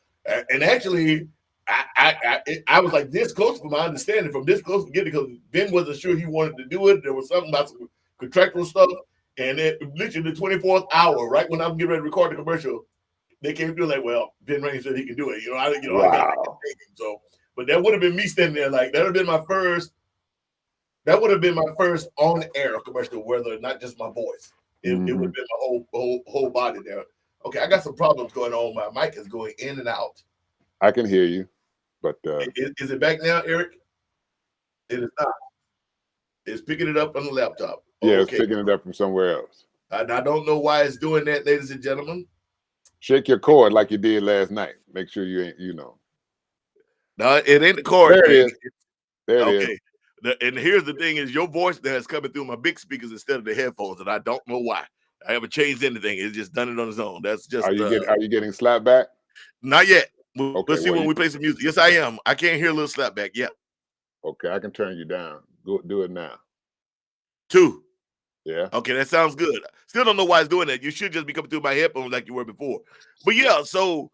and actually, I was like this close, from my understanding, from this close to getting, because Ben wasn't sure he wanted to do it. There was something about some contractual stuff, and then literally the 24th hour, right when I'm getting ready to record the commercial, they came through like, well, Ben Raines said he can do it. I so. But that would have been me standing there that would have been my first. That would have been my first on-air commercial, whether not just my voice. It would have been my whole body there. Okay, I got some problems going on. My mic is going in and out. I can hear you, but is it back now, Eric? It is not. It's picking it up on the laptop. Yeah, it's picking it up from somewhere else. I don't know why it's doing that, ladies and gentlemen. Shake your cord like you did last night. Make sure you ain't, No, it ain't the cord. There it is. There it is. And here's the thing: is your voice now is coming through my big speakers instead of the headphones, and I don't know why. I haven't changed anything. It's just done it on its own. That's just. Are you getting slapped back? Not yet. Let's see when we play some music. Yes, I am. I can't hear a little slapback. Yeah. Okay, I can turn you down. Go do it now. 2. Yeah. Okay, that sounds good. Still don't know why it's doing that. You should just be coming through my headphones like you were before. But yeah, so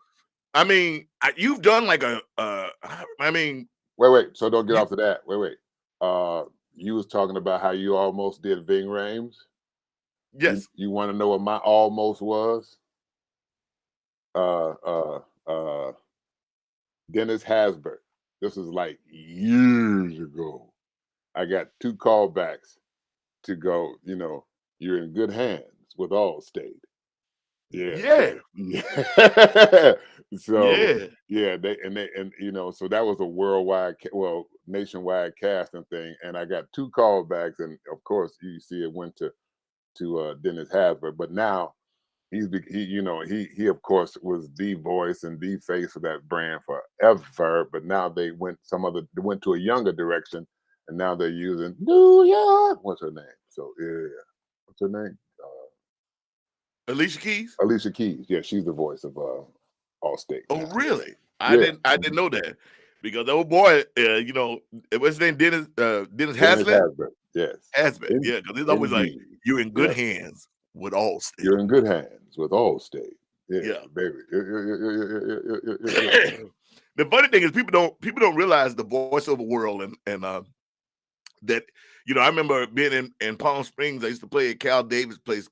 I mean, you've done like I mean, Wait. So don't get off of that. Wait. You was talking about how you almost did Ving Rhames. Yes. You want to know what my almost was? Dennis Hasbert. This was like years ago. I got 2 callbacks to go, you're in good hands with Allstate. Yeah. So so that was a nationwide casting thing, and I got 2 callbacks, and of course you see it went to Dennis Hasbert, but now he of course was the voice and the face of that brand forever, but now they went to a younger direction, and now they're using New York. What's her name? So what's her name? Alicia Keys. Alicia Keys. Yeah, she's the voice of Allstate. Oh, now. really? I didn't know that, because the old boy, what's his name? Dennis Hasbert. Yes, Hasbert. Yeah, because it's always like you're in good hands with Allstate. You're in good hands with Allstate. Yeah, baby. The funny thing is people don't realize the voiceover world and that I remember being in Palm Springs. I used to play at Cal Davis' place.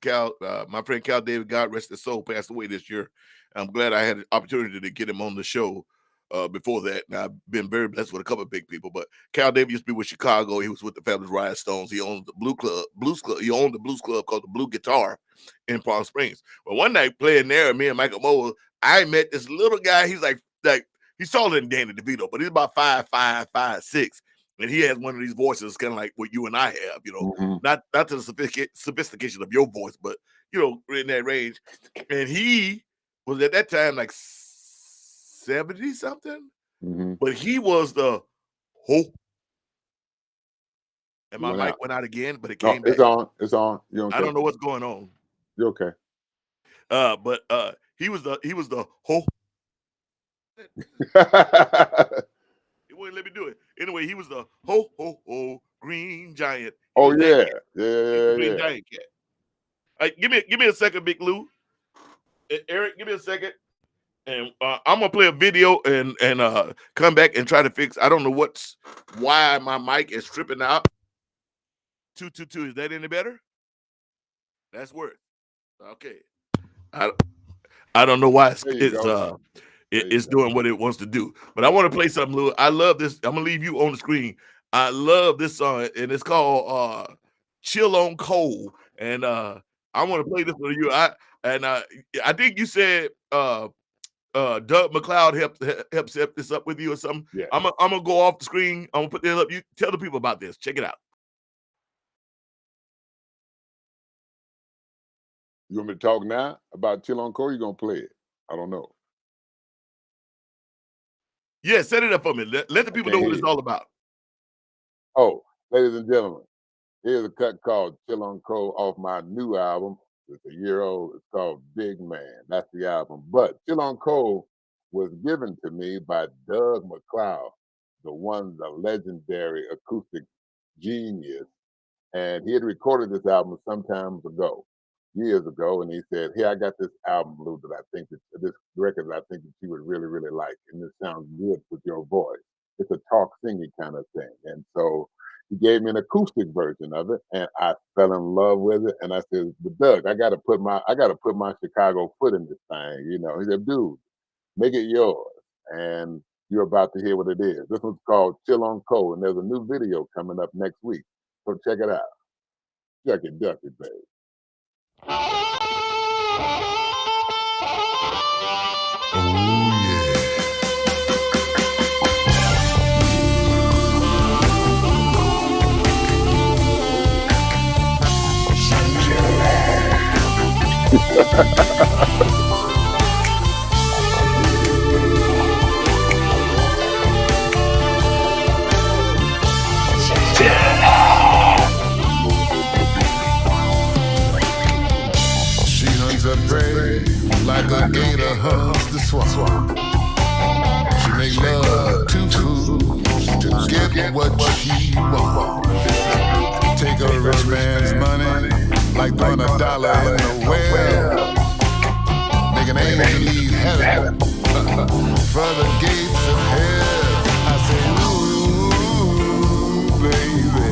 My friend Cal Davis, God rest his soul, passed away this year. I'm glad I had the opportunity to get him on the show before that. And I've been very blessed with a couple of big people. But Cal Davis used to be with Chicago. He was with the Fabulous Rhinestones. He owned the Blues Club. He owned the Blues Club called the Blue Guitar in Palm Springs. But one night playing there, me and Michael Moe, I met this little guy. He's like he's taller than Danny DeVito, but he's about 5'5", 5'6". And he has one of these voices kind of like what you and I have, not to the sophistication of your voice, but, in that range. And he was at that time like 70-something, but he was the and my mic went out again, but it came back. It's on. You I don't know what's going on. You're okay. But he was the It wouldn't let me do it. Anyway, he was the green giant. Oh yeah. Green giant cat. Give me a second, Big Lou. Eric, give me a second. And I'm gonna play a video and come back and try to fix. I don't know why my mic is tripping out. 222. Is that any better? That's worse. Okay. I don't know why it's doing what it wants to do. But I want to play something, Lou. I love this. I'm gonna leave you on the screen. I love this song, and it's called "Chill on Cold." And I want to play this for you. I think you said Doug McLeod helped set this up with you or something. Yeah. I'm gonna go off the screen. I'm gonna put this up. You tell the people about this. Check it out. You want me to talk now about Chill on Cold? You're gonna play it? I don't know. Yeah, set it up for me. Let the people know what it's all about. Oh, ladies and gentlemen, here's a cut called Chill on Cold off my new album. It's a year old. It's called Big Man. That's the album. But Chill on Cold was given to me by Doug McLeod, the legendary acoustic genius. And he had recorded this album years ago, and he said, "Hey, I got this album, Lou, this record that I think that you would really, really like, and it sounds good with your voice. It's a talk singing kind of thing." And so he gave me an acoustic version of it, and I fell in love with it. And I said, "But Doug, I got to put my Chicago foot in this thing." He said, "Dude, make it yours." And you're about to hear what it is. This one's called Chill on Cold, and there's a new video coming up next week, so check it out. Duck it, baby. She hunts her prey like a gator hunts the swamp. She makes love to fools to get what she wants. Take a rich man's money like throwing a dollar in the well. Make an angel leave heaven for the gates of hell. I say, ooh, baby.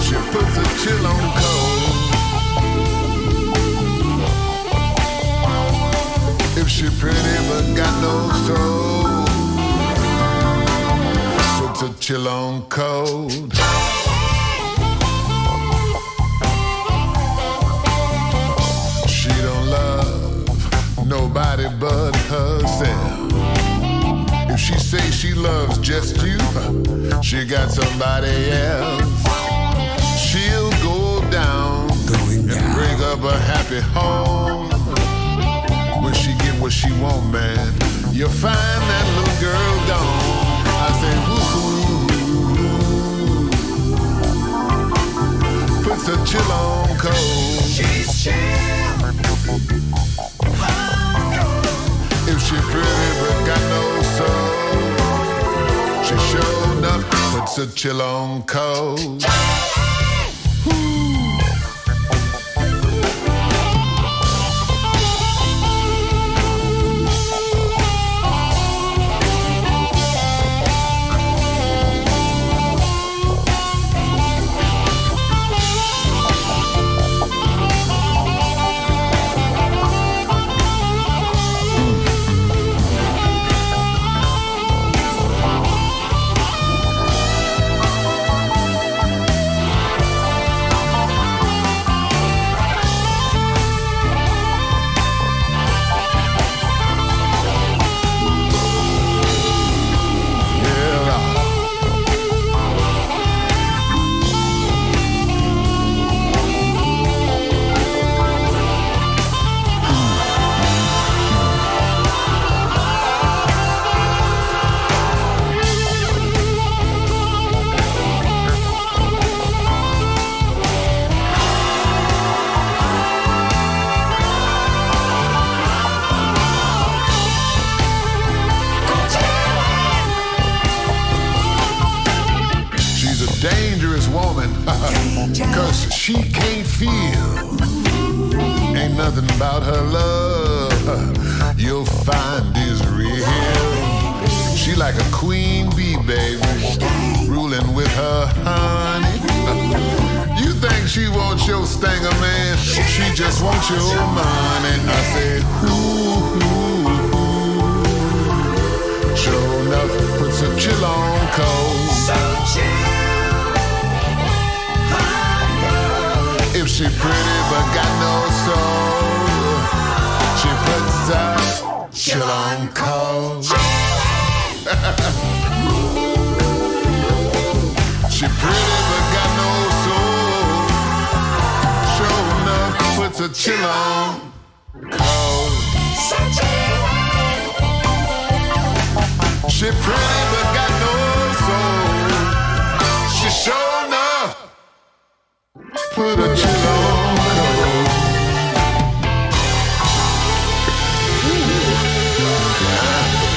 She puts a chill on cold. If she pretty but got no soul, puts a chill on cold. She don't love nobody but herself. If she say she loves just you, she got somebody else. She'll go down and break up a happy home. When she get what she want, man, you'll find that little girl gone. I say, ooh, puts a chill on cold. She's chill. If she pretty but got no soul, she sure enough puts a chill on cold. Cause she can't feel. Ain't nothing about her love you'll find is real. She like a queen bee, baby, ruling with her honey. You think she wants your stinger, man? She just wants your money. I said, ooh, sure enough, puts a chill on cold. So chill. If she pretty but got no soul, she puts a chill on cold. She pretty but got no soul, sure enough puts a chill on cold. She pretty but got no soul, she sure enough put a chill on cold.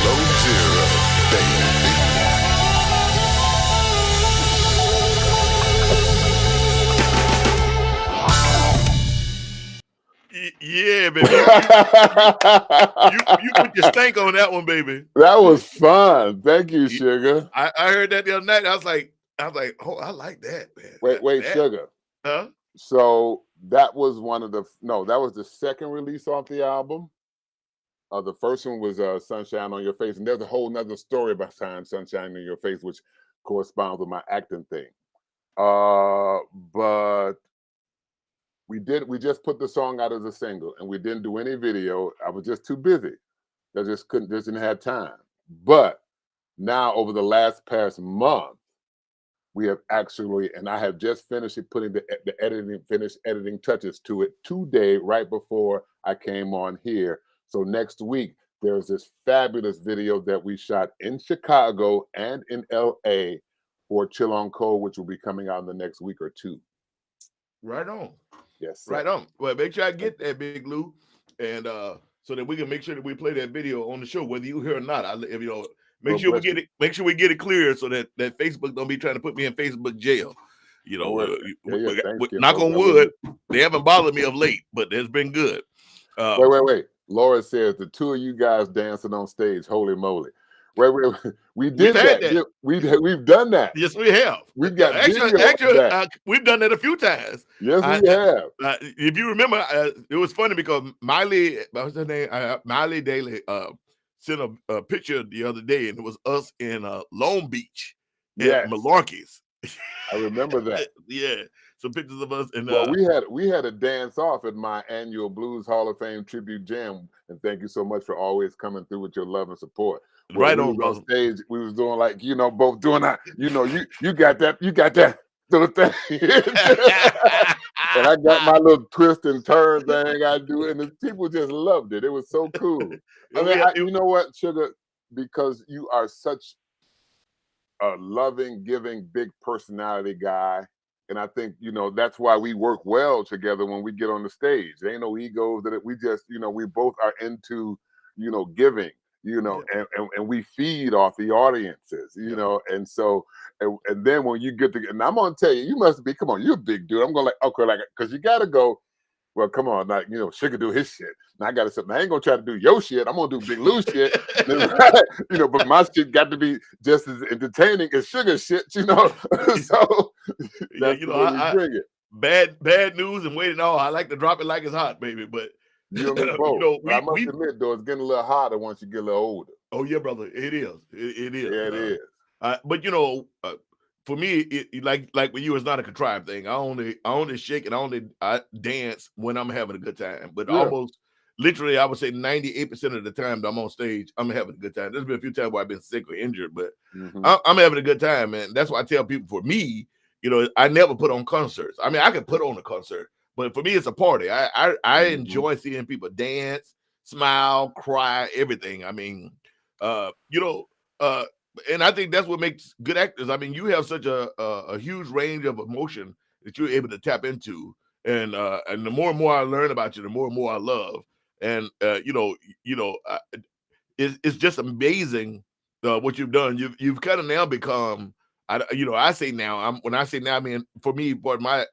Low zero, baby. Yeah, baby. You put your stank on that one, baby. That was fun. Thank you, Sugar. I heard that the other night. I was like, oh, I like that, man. Wait, that. Sugar. Huh? So that was that was the second release off the album. The first one was Sunshine on Your Face, and there's a whole nother story behind Sunshine on Your Face, which corresponds with my acting thing. But we just put the song out as a single, and we didn't do any video. I was just too busy. I just didn't have time. But now over the past month, we have actually, and I have just finished putting the editing touches to it today, right before I came on here. So next week, there's this fabulous video that we shot in Chicago and in LA for Chill on Cold, which will be coming out in the next week or two. Right on. Yes, sir. Right on. Well, make sure I get that, Big Lou, and so that we can make sure that we play that video on the show, whether you hear or not. Make sure we get it clear so that Facebook don't be trying to put me in Facebook jail. You know, thank you. knock on wood, they haven't bothered me of late, but it's been good. Wait. Laura says the two of you guys dancing on stage. Holy moly! Wait. We did that. We've done that. Yes, we have. We've got actually, we've done that a few times. Yes, we have. If you remember, it was funny because Miley, what's her name? Miley Daly sent a picture the other day, and it was us in Long Beach at Malarkey's. I remember that. Yeah, some pictures of us. And well, we had a dance off at my annual Blues Hall of Fame tribute jam, and thank you so much for always coming through with your love and support. Right on stage. We was doing like both doing that. You got that little thing, and I got my little twist and turn thing I do, and the people just loved it. It was so cool. You know what, Sugar? Because you are such a loving, giving, big personality guy. And I think, that's why we work well together when we get on the stage. There ain't no egos that we just, we both are into, giving, and we feed off the audiences, and so, and then when you get to, and I'm going to tell you, you must be, come on, you're a big dude. I'm going because you got to go, well, come on, like, Sugar do his shit. Now I got to say, I ain't going to try to do your shit. I'm going to do Big Llou shit. But my shit got to be just as entertaining as Sugar shit, So that's I bring it. Bad news and waiting on. I like to drop it like it's hot, baby. But I must admit, though, it's getting a little hotter once you get a little older. Oh yeah, brother, it is. It is. Yeah, it is. But for me, like with you, it's not a contrived thing. I only shake and I dance when I'm having a good time. But almost literally, I would say 98% of the time that I'm on stage, I'm having a good time. There's been a few times where I've been sick or injured, but I'm having a good time, man. That's why I tell people, for me, I never put on concerts. I mean, I can put on a concert, but for me, it's a party. I enjoy seeing people dance, smile, cry, everything. I mean, and I think that's what makes good actors. I mean, you have such a huge range of emotion that you're able to tap into, and the more and more I learn about you, the more and more I love. And it's just amazing what you've done. You've kind of now become. I say now. When I say now, I mean, for me, for my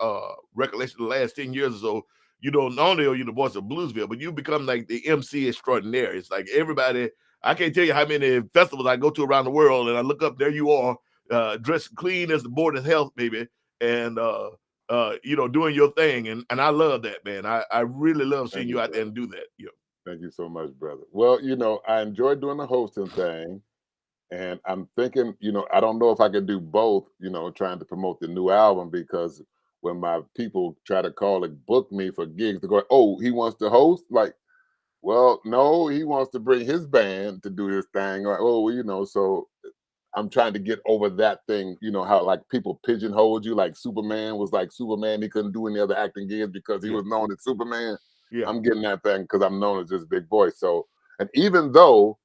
recollection of the last 10 years or so, not only are you the voice of Bluesville, but you become like the MC extraordinaire. It's like everybody. I can't tell you how many festivals I go to around the world, and I look up, there you are, dressed clean as the board of health, baby, and doing your thing, and I love that, man. I really love seeing you out there and do that. Thank you so much, brother. Well, I enjoy doing the hosting thing, and I'm thinking, I don't know if I could do both, trying to promote the new album, because when my people try to call and book me for gigs, they're going, oh, he wants to host? Like, well, no, he wants to bring his band to do his thing. Like, so I'm trying to get over that thing, how like people pigeonholed you, like Superman was like Superman. He couldn't do any other acting gigs because he was known as Superman. Yeah. I'm getting that thing because I'm known as this big voice. So, and even though,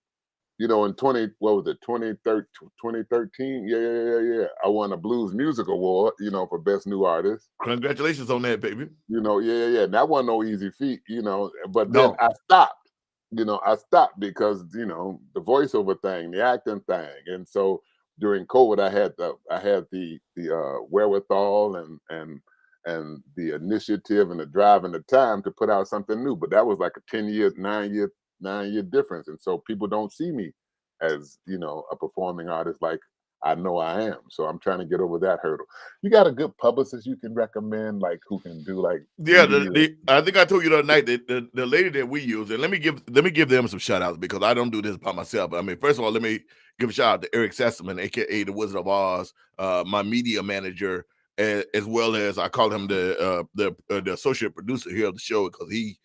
in 2013? Yeah. I won a Blues Music Award, for Best New Artist. Congratulations on that, baby. Yeah. That wasn't no easy feat, but then I stopped. I stopped because, the voiceover thing, the acting thing. And so during COVID, I had the wherewithal and the initiative and the drive and the time to put out something new. But that was like a 9-year difference. And so people don't see me as, a performing artist like I know I am. So I'm trying to get over that hurdle. You got a good publicist you can recommend, like who can do like? Yeah, I think I told you the other night that the lady that we use, and let me give them some shout outs, because I don't do this by myself. But I mean, first of all, let me give a shout out to Eric Sassaman, aka the Wizard of Oz, my media manager, as well as I call him the associate producer here of the show, because he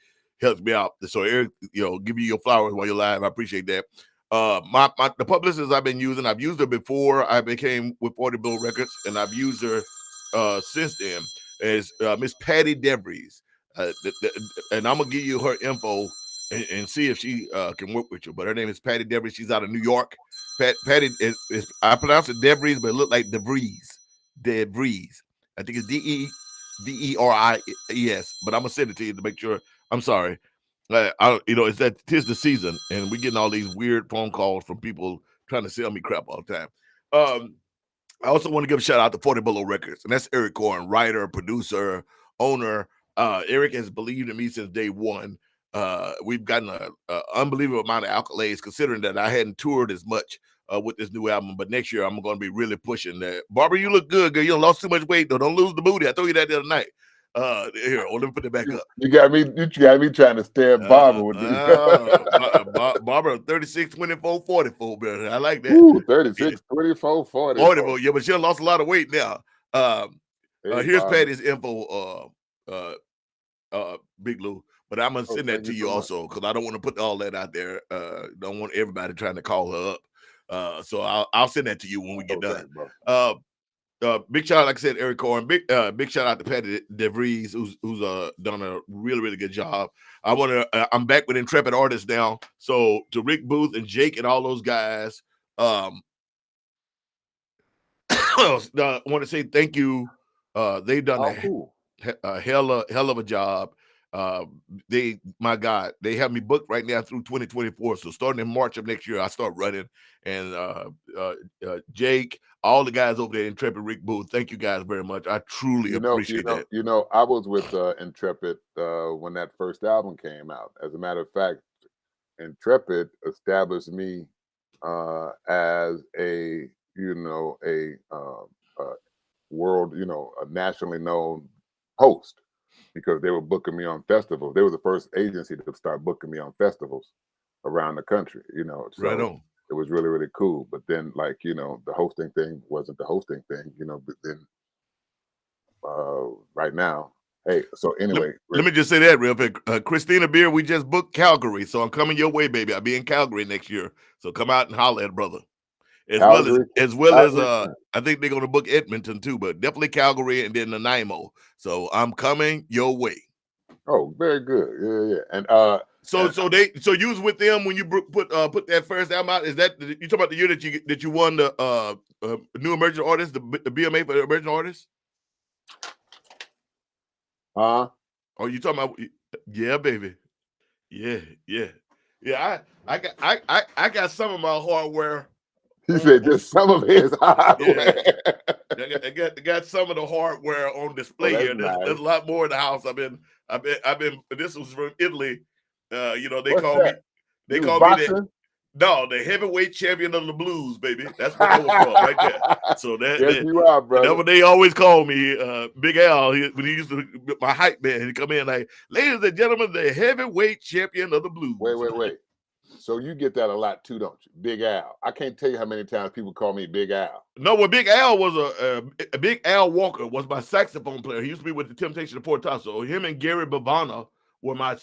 helps me out. So Eric, give you your flowers while you're live. I appreciate that. The publicist I've been using, I've used her before I became with 40 Bill Records, and I've used her since then, is Miss Patty DeVries. And I'm gonna give you her info and see if she can work with you. But her name is Patty DeVries. She's out of New York. Patty is I pronounce it DeVries, but it looked like DeVries. I think it's DeVries. But I'm gonna send it to you to make sure. I'm sorry. It's that 'tis the season, and we're getting all these weird phone calls from people trying to sell me crap all the time. I also want to give a shout out to 40 Below Records, and that's Eric Corn, writer, producer, owner. Eric has believed in me since day one. We've gotten an unbelievable amount of accolades, considering that I hadn't toured as much with this new album. But next year, I'm going to be really pushing that. Barbara, you look good, girl. You lost too much weight, though. Don't lose the booty. I told you that the other night. Here, let me put it back up. You got me trying to stare at Barbara with these. Barbara, 36, 24, 44, brother. I like that. Ooh, 36, 24, 44. 44. Yeah, but she lost a lot of weight now. Here's Patty's info, Big Lou. But I'm gonna send that to you also, because I don't want to put all that out there. Don't want everybody trying to call her up. So I'll send that to you when we get done. Big shout out, like I said, Eric Corn. Big shout out to Patty DeVries, who's done a really, really good job. I'm back with Intrepid Artists now. So to Rick Booth and Jake and all those guys, I want to say thank you. They've done a hell of a job. My God, they have me booked right now through 2024. So starting in March of next year, I start running. And Jake, all the guys over there, Intrepid, Rick Booth, thank you guys very much. I truly appreciate that. I was with Intrepid when that first album came out. As a matter of fact, Intrepid established me as a world, a nationally known host, because they were booking me on festivals. They were the first agency to start booking me on festivals around the country, So right on. It was really, really cool. But then, the hosting thing wasn't the hosting thing, but then right now, hey, so anyway. Let me just say that real quick. Christina Beer, we just booked Calgary. So I'm coming your way, baby. I'll be in Calgary next year. So come out and holler at brother. As well as I think they're going to book Edmonton too, but definitely Calgary and then Nanaimo. So I'm coming your way. Oh, very good. Yeah. And so you was with them when you put that first album out. Is that you talking about the year that you won the new emerging artist, the BMA for the emerging artist? Oh, you talking about? Yeah, baby. Yeah. I got some of my hardware. He said just some of his hardware. Yeah. I got some of the hardware on display here. There's a lot more in the house. I've been. This was from Italy. They call me the heavyweight champion of the blues, baby. That's what that was called right there. So you are, brother. That's what they always call me, Big Al. When he used to my hype man, he'd come in like, ladies and gentlemen, the heavyweight champion of the blues. Wait. So you get that a lot too, don't you? Big Al. I can't tell you how many times people call me Big Al. No, well, Big Al was a Big Al Walker was my saxophone player. He used to be with the Temptation of Port Tasso. Him and Gary Bavana were my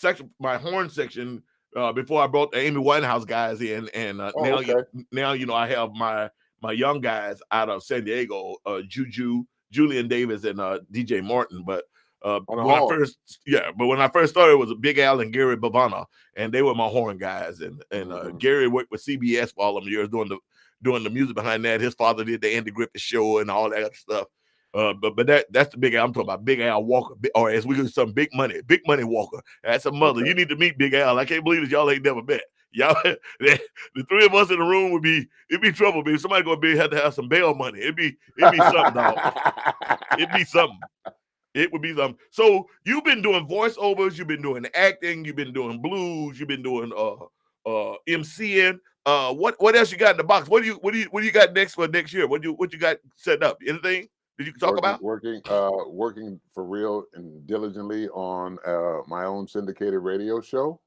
horn section before I brought the Amy Winehouse guys in. And now I have my young guys out of San Diego, Julian Davis, and DJ Martin. But when I first started, it was a Big Al and Gary Bavana, and they were my horn guys. And Gary worked with CBS for all of them years doing the music behind that. His father did the Andy Griffith Show and all that stuff. But that's the Big Al I'm talking about. Big Al Walker, or as we do some Big Money Walker. That's a mother. You need to meet Big Al. I can't believe that y'all ain't never met. Y'all, the three of us in the room it'd be trouble, baby. Somebody gonna have to have some bail money. It'd be something, dog. It'd be something. It would be something. So you've been doing voiceovers, you've been doing acting, you've been doing blues, you've been doing MCing. What else you got in the box? What do you got next for next year? What you got set up? Anything that you can talk about? Working for real and diligently on my own syndicated radio show.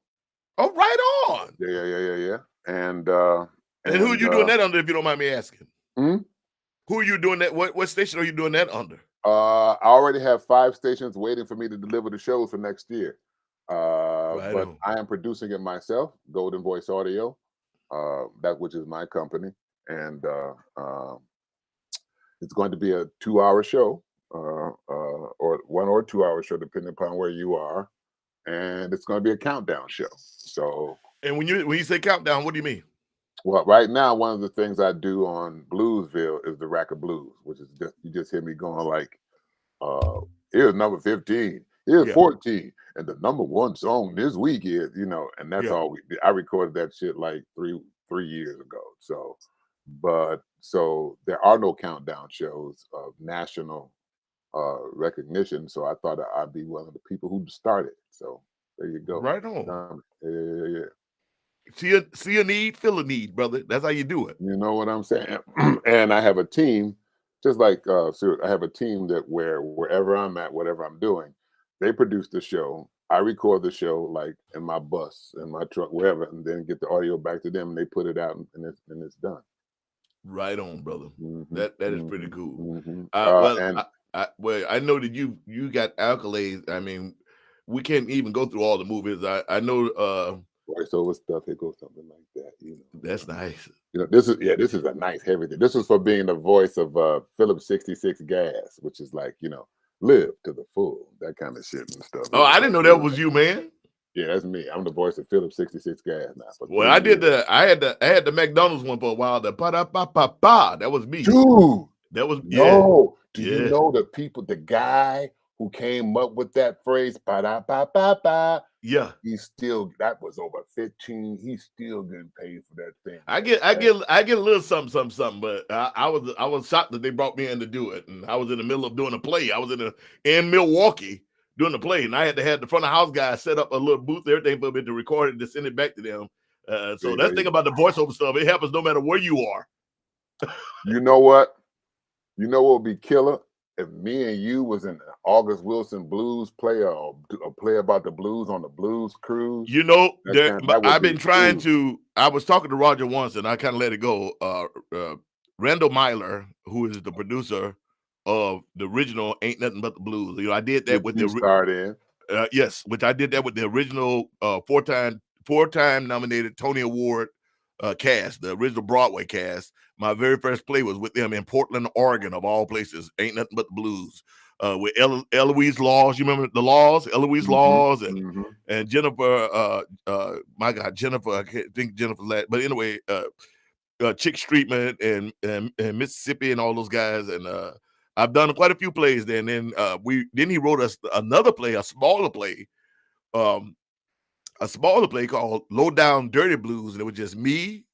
Oh, right on. Yeah. And who are you doing that under, if you don't mind me asking? Hmm? Who are you doing that? What station are you doing that under? I already have 5 stations waiting for me to deliver the shows for next year. But I am producing it myself, Golden Voice Audio, which is my company. And it's going to be a 2-hour show, or 1 or 2 hour show, depending upon where you are. And it's going to be a countdown show. So, and when you say countdown, what do you mean? Well, right now, one of the things I do on Bluesville is the Rack of Blues, which is you just hear me going like, here's number 15, here's 14, and the number 1 song this week is, and that's all I recorded that shit like three years ago. So, but So there are no countdown shows of national recognition. So I thought I'd be one of the people who started. So there you go. Right on. Yeah. See a need, fill a need, brother. That's how you do it. You know what I'm saying? And I have a team, just like I have a team that wherever I'm at, whatever I'm doing, they produce the show. I record the show like in my bus, in my truck, wherever, and then get the audio back to them, and they put it out, and it's done. Right on, brother. Mm-hmm. That is pretty cool. Mm-hmm. I know that you got accolades. I mean, we can't even go through all the movies. I know voiceover stuff. It goes something like that. You know, that's nice. You know, this is a nice heavy thing. This was for being the voice of Phillips 66 Gas, which is like, you know, live to the full, that kind of shit and stuff. Oh, I didn't know that was you, man. Yeah, that's me. I'm the voice of Phillips 66 Gas now. Well, I did I had the McDonald's one for a while. The pa-da-pa-pa-pa. That was me. Dude. That was no. Do you know the guy who came up with that phrase, pa-da-pa-pa-pa? Yeah. That was over 15. He's still getting paid for that thing. I get a little something, but I was shocked that they brought me in to do it. And I was in the middle of doing a play. I was in Milwaukee doing the play, and I had to have the front of house guy set up a little booth, everything for me to record it and to send it back to them. So that's the thing about the voiceover stuff. It happens no matter where you are. You know what? You know what would be killer? If me and you was in the August Wilson Blues play or a play about the blues on the Blues Cruise. You know, I've been trying to. I was talking to Roger once, and I kind of let it go. Randall Myler, who is the producer of the original "Ain't Nothing But the Blues," you know, I did that with the yes, which I did that with the original four-time nominated Tony Award cast, the original Broadway cast. My very first play was with them in Portland, Oregon, of all places. Ain't Nothing But the Blues. With Eloise Laws, you remember the Laws? Eloise Laws and Jennifer. My God, Jennifer. I can't think Jennifer. But anyway, Chick Streetman and Mississippi and all those guys. And I've done quite a few plays. Then he wrote us another play, a smaller play called Low Down Dirty Blues, and it was just me,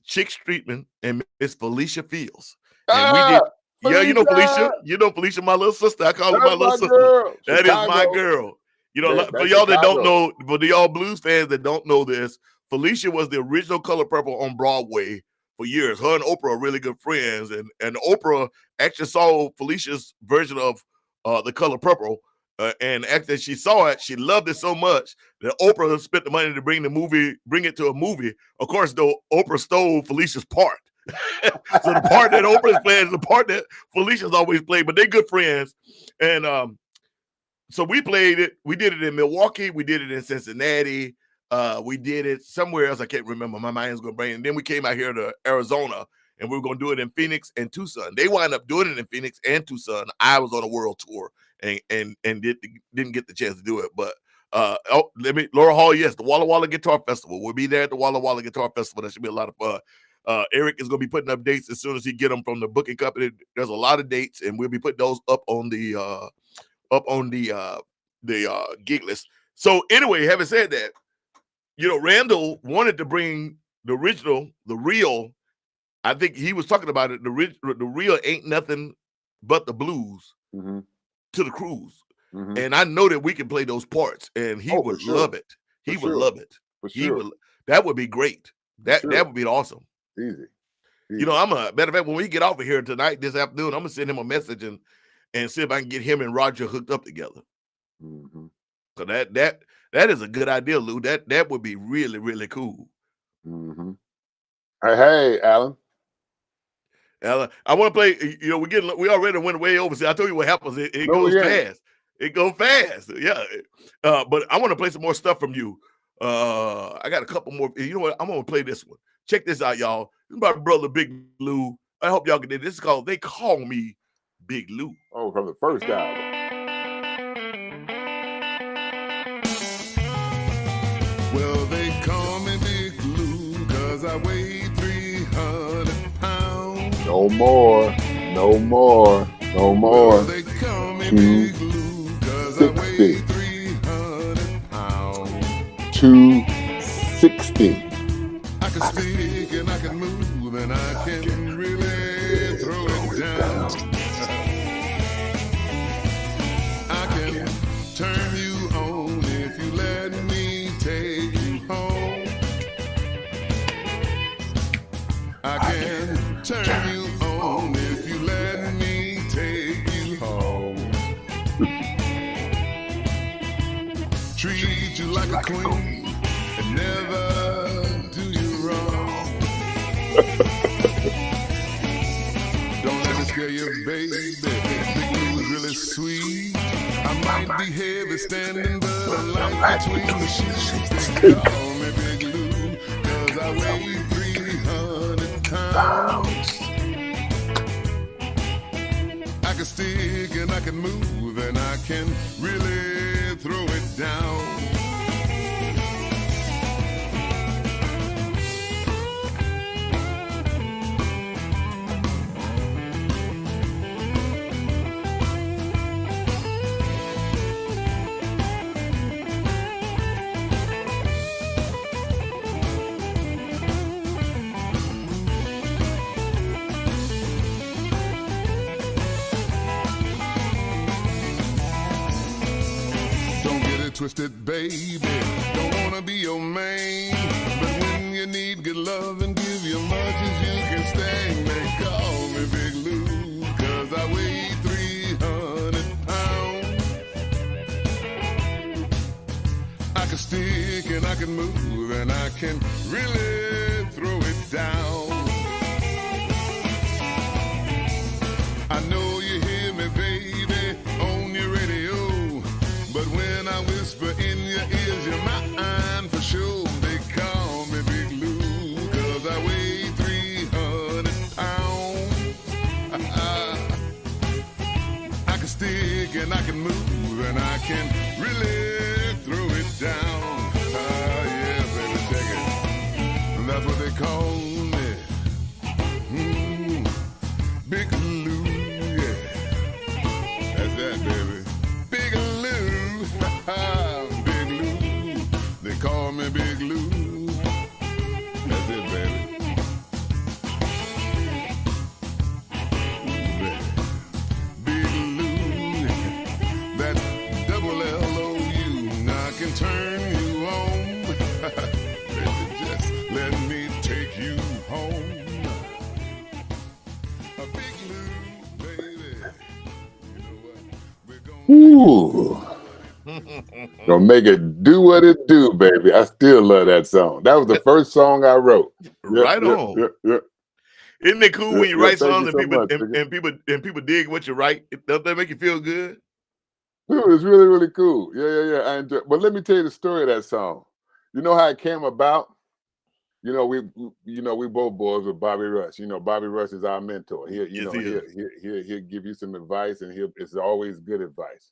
Chick Streetman, and Miss Felicia Fields. And we did. Felicia. Yeah, you know Felicia, my little sister. I call her my little sister. Girl. That is my girl. You know, for y'all that don't know, for y'all blues fans that don't know this, Felicia was the original Color Purple on Broadway for years. Her and Oprah are really good friends, and Oprah actually saw Felicia's version of the Color Purple. And after she saw it, she loved it so much that Oprah spent the money to bring it to a movie. Of course, though, Oprah stole Felicia's part. So the part that Oprah's playing is the part that Felicia's always played, but they're good friends. And so we played it. We did it in Milwaukee. We did it in Cincinnati. We did it somewhere else. I can't remember. My mind's going to brain. And then we came out here to Arizona, and we were going to do it in Phoenix and Tucson. They wound up doing it in Phoenix and Tucson. I was on a world tour and didn't get the chance to do it. But Laura Hall, yes, the Walla Walla Guitar Festival. We'll be there at the Walla Walla Guitar Festival. That should be a lot of fun. Eric is going to be putting up dates as soon as he get them from the booking company. There's a lot of dates, and we'll be putting those up on the gig list. So anyway, having said that, you know, Randall wanted to bring the real. I think he was talking about it. The real Ain't Nothing But the Blues to the cruise, and I know that we can play those parts, and he would love it. He would love it. He would. That would be great. That would be awesome. Easy. You know, matter of fact, when we get off of here tonight, this afternoon, I'm gonna send him a message and see if I can get him and Roger hooked up together. So that is a good idea, Lou. That would be really, really cool. Hey, Alan. Alan, I want to play. You know, we already went way over. See, I told you what happens. It goes fast. It goes fast. Yeah. But I want to play some more stuff from you. I got a couple more. You know what? I'm gonna play this one. Check this out, y'all. This is my brother Big Llou. I hope y'all can do this. Is called They Call Me Big Llou. Oh, from the first album. Well, they call me Big Llou 'cause I weigh 300 pounds. No more. Well, they call me Big Llou 'cause I weigh 300 pounds. 260. I can speak and I can move move and I can really throw it down. I can turn you on if you let me take you home. I can turn you on if you let me take you home. Treat you like a queen and never do you wrong. Don't let me scare you, baby. Big Llou is really sweet. I might be heavy standing, but I like between the sheets. They call me Big Llou, 'cause I weigh 300 pounds. I can stick and I can move and I can really throw it down. Twisted, baby, don't wanna be your main, but when you need good love and give you much as you can stand, they call me Big Llou, 'cause I weigh 300 pounds. I can stick and I can move and I can really throw it down. I know you hear me, baby, on your radio, but when I whisper in your ears, you're mine for sure. They call me Big Llou, 'cause I weigh 300 pounds. I can stick and I can move and I can really throw it down. Yeah, baby, check it. And that's what they call me. Big Llou, yeah. That's that, baby. Big Llou, Big Llou. They call me Big Llou. That's it, baby. Big Llou, that's double L-O-U. I can turn you on. Baby, just let me take you home. A Big Llou, baby. You know what? Ooh. Gonna make it do what it do, baby. I still love that song. That was the first song I wrote. Right on. Isn't it cool when you write songs and people much, and people dig what you write? Doesn't that make you feel good? Dude, it's really, really cool. Yeah. I enjoy. But let me tell you the story of that song. You know how it came about? We both boys with Bobby Rush. Bobby Rush is our mentor. He'll give you some advice, and it's always good advice.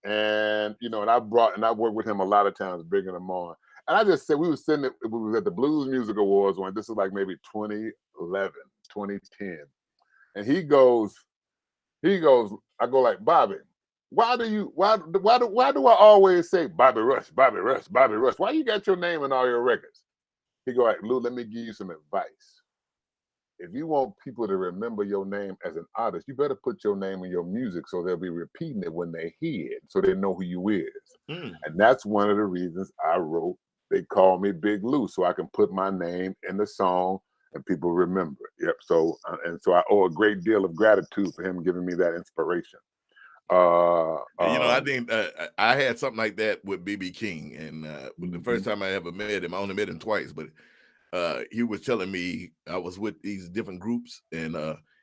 And and I worked with him a lot of times, bringing him on. And I just said we was at the Blues Music Awards when this is like maybe 2011, 2010. And he goes, I go like, Bobby, why do I always say Bobby Rush, Bobby Rush, Bobby Rush? Why you got your name in all your records? He go like, Lou, let me give you some advice. If you want people to remember your name as an artist, you better put your name in your music so they'll be repeating it when they hear it, so they know who you is. And that's one of the reasons I wrote They Call Me Big Llou, so I can put my name in the song and people remember it. Yep. So I owe a great deal of gratitude for him giving me that inspiration. I think I had something like that with B.B. King, and the first time I ever met him, I only met him twice, but he was telling me I was with these different groups, and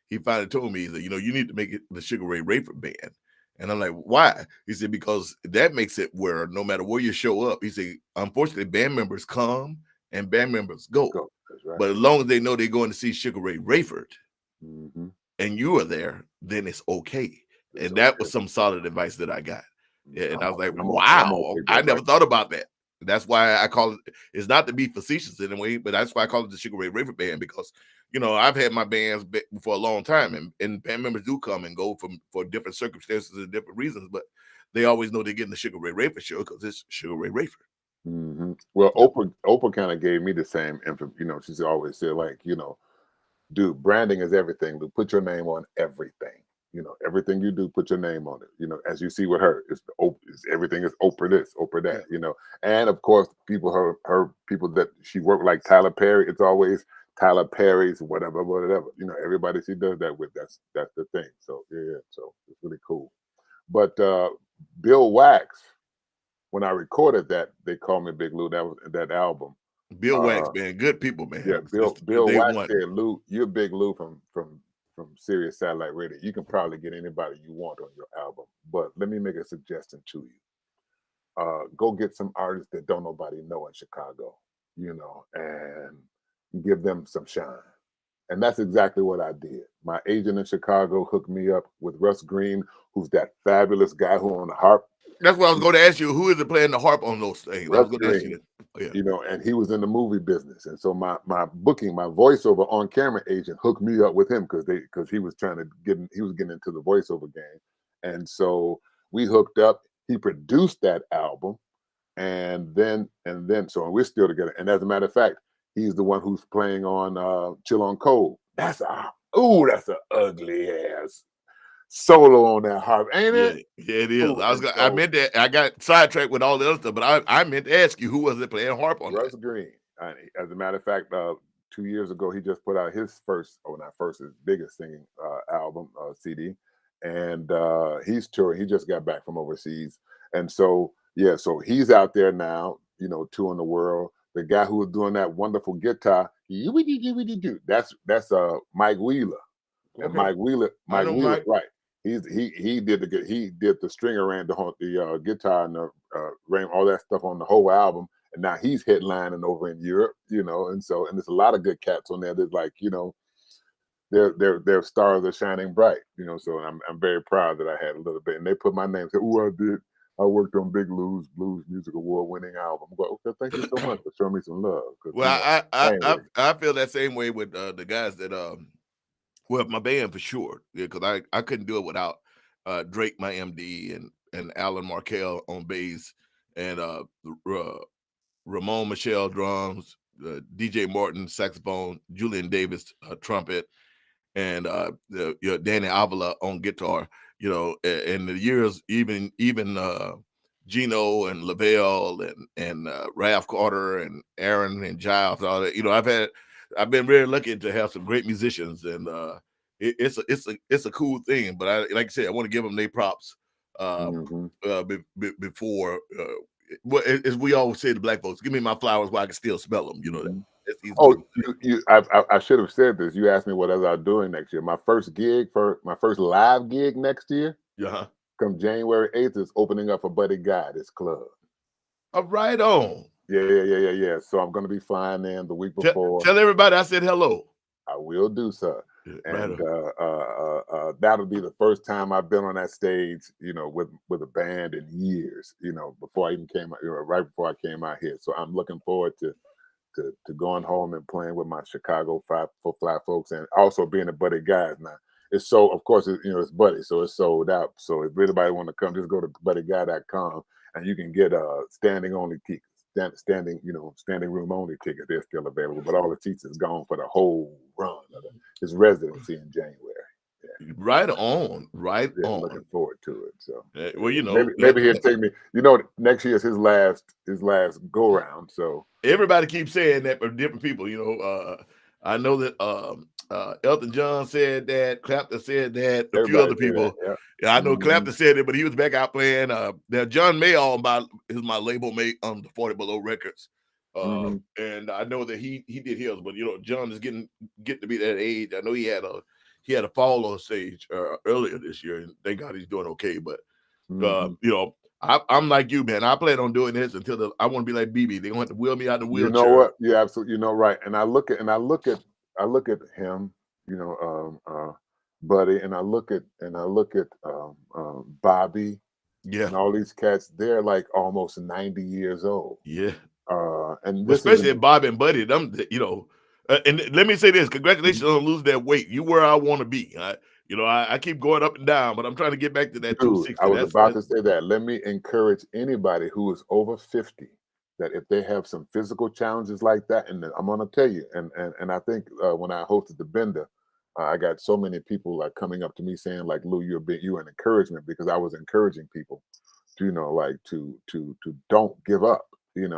he finally told me that you need to make it the Sugaray Rayford band. And I'm like, why? He said, because that makes it where no matter where you show up, he said, unfortunately, band members come and band members go. That's right. But as long as they know they're going to see Sugaray Rayford and you are there, then it's okay. And that was some solid advice that I got. Yeah, and I was like, wow, I never thought about that. That's why I call it, it's not to be facetious in a way, but that's why I call it the Sugaray Rayford Band, because I've had my bands for a long time, and band members do come and go for different circumstances and different reasons, but they always know they're getting the Sugaray Rayford show because it's Sugaray Rayford. Well, Oprah kind of gave me the same info. She's always said, like, Dude, branding is everything. Lou. Put your name on everything. You know, everything you do, put your name on it. You know, as you see with her, everything is Oprah this, Oprah that. You know, and of course, her people that she worked like Tyler Perry. It's always Tyler Perry's whatever. You know, everybody she does that with. That's the thing. So yeah, so it's really cool. But Bill Wax, when I recorded that, they called me Big Lou. That was that album. Bill Wax, man, good people, man. Yeah, Since Bill day Wax one. said, Lou, you're Big Lou from Sirius Satellite Radio. You can probably get anybody you want on your album, but let me make a suggestion to you. Go get some artists that don't nobody know in Chicago, you know, and give them some shine. And that's exactly what I did. My agent in Chicago hooked me up with Russ Green, who's that fabulous guy who on the harp. That's what I was going to ask you. Who is it playing the harp on those things? I was Russ going to ask you Green. that. Yeah. You know, and he was in the movie business, and so my booking, my voiceover on camera agent hooked me up with him because he was trying to getting into the voiceover game, and so we hooked up. He produced that album, and then so we're still together. And as a matter of fact, he's the one who's playing on Chill on Cold. That's an ugly ass solo on that harp, ain't it? Yeah, it is. Ooh, I meant that. I got sidetracked with all the other stuff, but I meant to ask you who was it playing harp on Russ that? Green. As a matter of fact, 2 years ago, he just put out his first, not first, his biggest singing album, CD, and he's touring. He just got back from overseas, and so yeah, so he's out there now, you know, touring the world. The guy who was doing that wonderful guitar, that's Mike Wheeler, and Okay. Mike Wheeler, right? He did the string arrangement, the guitar and the all that stuff on the whole album, and now he's headlining over in Europe, you know, and there's a lot of good cats on there that, like, you know, their stars are shining bright, you know. So I'm very proud that I had a little bit, and they put my name. Said, "Oh, I worked on Big Lou's Blues Music Award winning album." Well, okay, thank you so much for showing me some love. Well, I feel that same way with the guys that well, my band for sure, yeah, because I couldn't do it without Drake, my MD, and Alan Markel on bass, and Ramon Michelle drums, DJ Martin saxophone, Julian Davis trumpet, and Danny Avila on guitar. You know, and the years even Gino and Lavelle and Ralph Carter and Aaron and Giles, all that. You know, I've been very lucky to have some great musicians, and it's a cool thing. But like I said, I want to give them their props before. As we always say to black folks, give me my flowers while I can still smell them. You know that. Oh, I should have said this. You asked me what else I'm doing next year. My first live gig next year, come January 8th, is opening up for Buddy Guy, this club. Right on. Yeah. So I'm going to be flying in the week before. Tell everybody I said hello. I will do, sir. And Right that'll be the first time I've been on that stage, you know, with a band in years, you know, before I even came out, right before I came out here. So I'm looking forward to going home and playing with my Chicago Fly folks, and also being a Buddy Guys. Now it's so, of course, it's Buddy, so it's sold out. So if anybody want to come, just go to buddyguy.com and you can get standing only tickets, standing room only tickets. They're still available, but all the seats is gone for the whole run of his residency in January. Yeah. Right on. Looking forward to it. So well, you know, maybe he'll take me. You know, next year is his last go round. So everybody keeps saying that for different people. You know, I know that Elton John said that, Clapton said that, a few other people. Yeah, I know Clapton said it, but he was back out playing. Now John Mayall is my label mate on the 40 Below Records. And I know that he did his, but you know, John is getting to be that age. I know he had a fall on stage earlier this year, and thank God he's doing okay. But you know, I'm like you, man. I plan on doing this until I want to be like BB. They're gonna have to wheel me out the wheelchair. You know what? Yeah, absolutely. You know, right. And I look at him, you know, Buddy, and I look at Bobby, and all these cats. They're like almost 90 years old. Yeah. And especially Bobby and Buddy, them, you know. And let me say this: congratulations on losing that weight. You where I want to be. I keep going up and down, but I'm trying to get back to that 260. I was about to say that. Let me encourage anybody who is over 50 that if they have some physical challenges like that, and I'm going to tell you, and I think when I hosted the Bender, I got so many people like coming up to me saying like, Lou, you're an encouragement, because I was encouraging people to, like to don't give up, and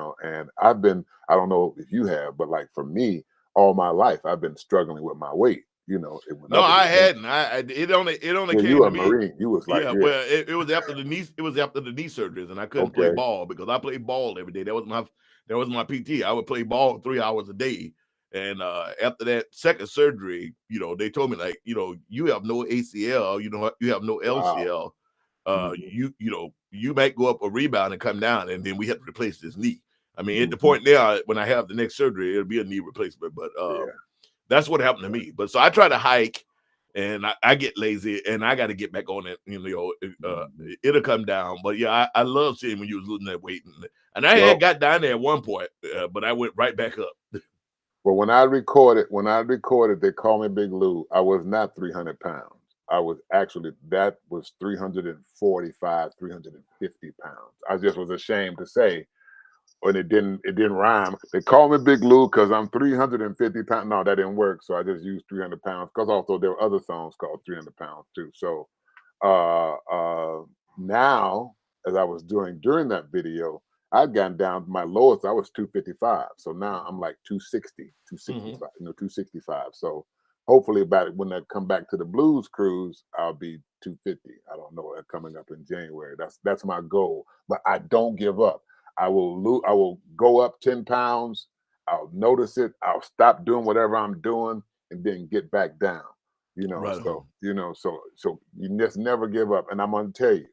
I don't know if you have, but like for me, all my life, I've been struggling with my weight. It went No, up I again. hadn't. It only Yeah, came you to a me. Marine. You was like, Yeah, well, it was after the knee. It was after the knee surgeries, and I couldn't play Okay. ball because I played ball every day. That was my PT. I would play ball 3 hours a day. And after that second surgery, they told me like, you have no ACL, you have no LCL. Wow. You might go up a rebound and come down, and then we have to replace this knee. I mean, at the point now, when I have the next surgery, it'll be a knee replacement. But that's what happened to me. But so I try to hike, and I get lazy, and I got to get back on it. It'll come down. But yeah, I love seeing when you was losing that weight, and I had got down there at one point, but I went right back up. Well, when I recorded, they called me Big Llou. I was not 300 pounds. I was actually, that was 345, 350 pounds. I just was ashamed to say, and it didn't rhyme. They called me Big Llou because I'm 350 pounds. No, that didn't work. So I just used 300 pounds, because also there were other songs called 300 pounds too. So now, as I was doing during that video, I'd gotten down to my lowest. I was 255. So now I'm like 260, 265, 265. So hopefully when I come back to the Blues Cruise, I'll be 250. I don't know, coming up in January. That's my goal. But I don't give up. I will go up 10 pounds. I'll notice it. I'll stop doing whatever I'm doing and then get back down. Right. So you just never give up. And I'm gonna tell you,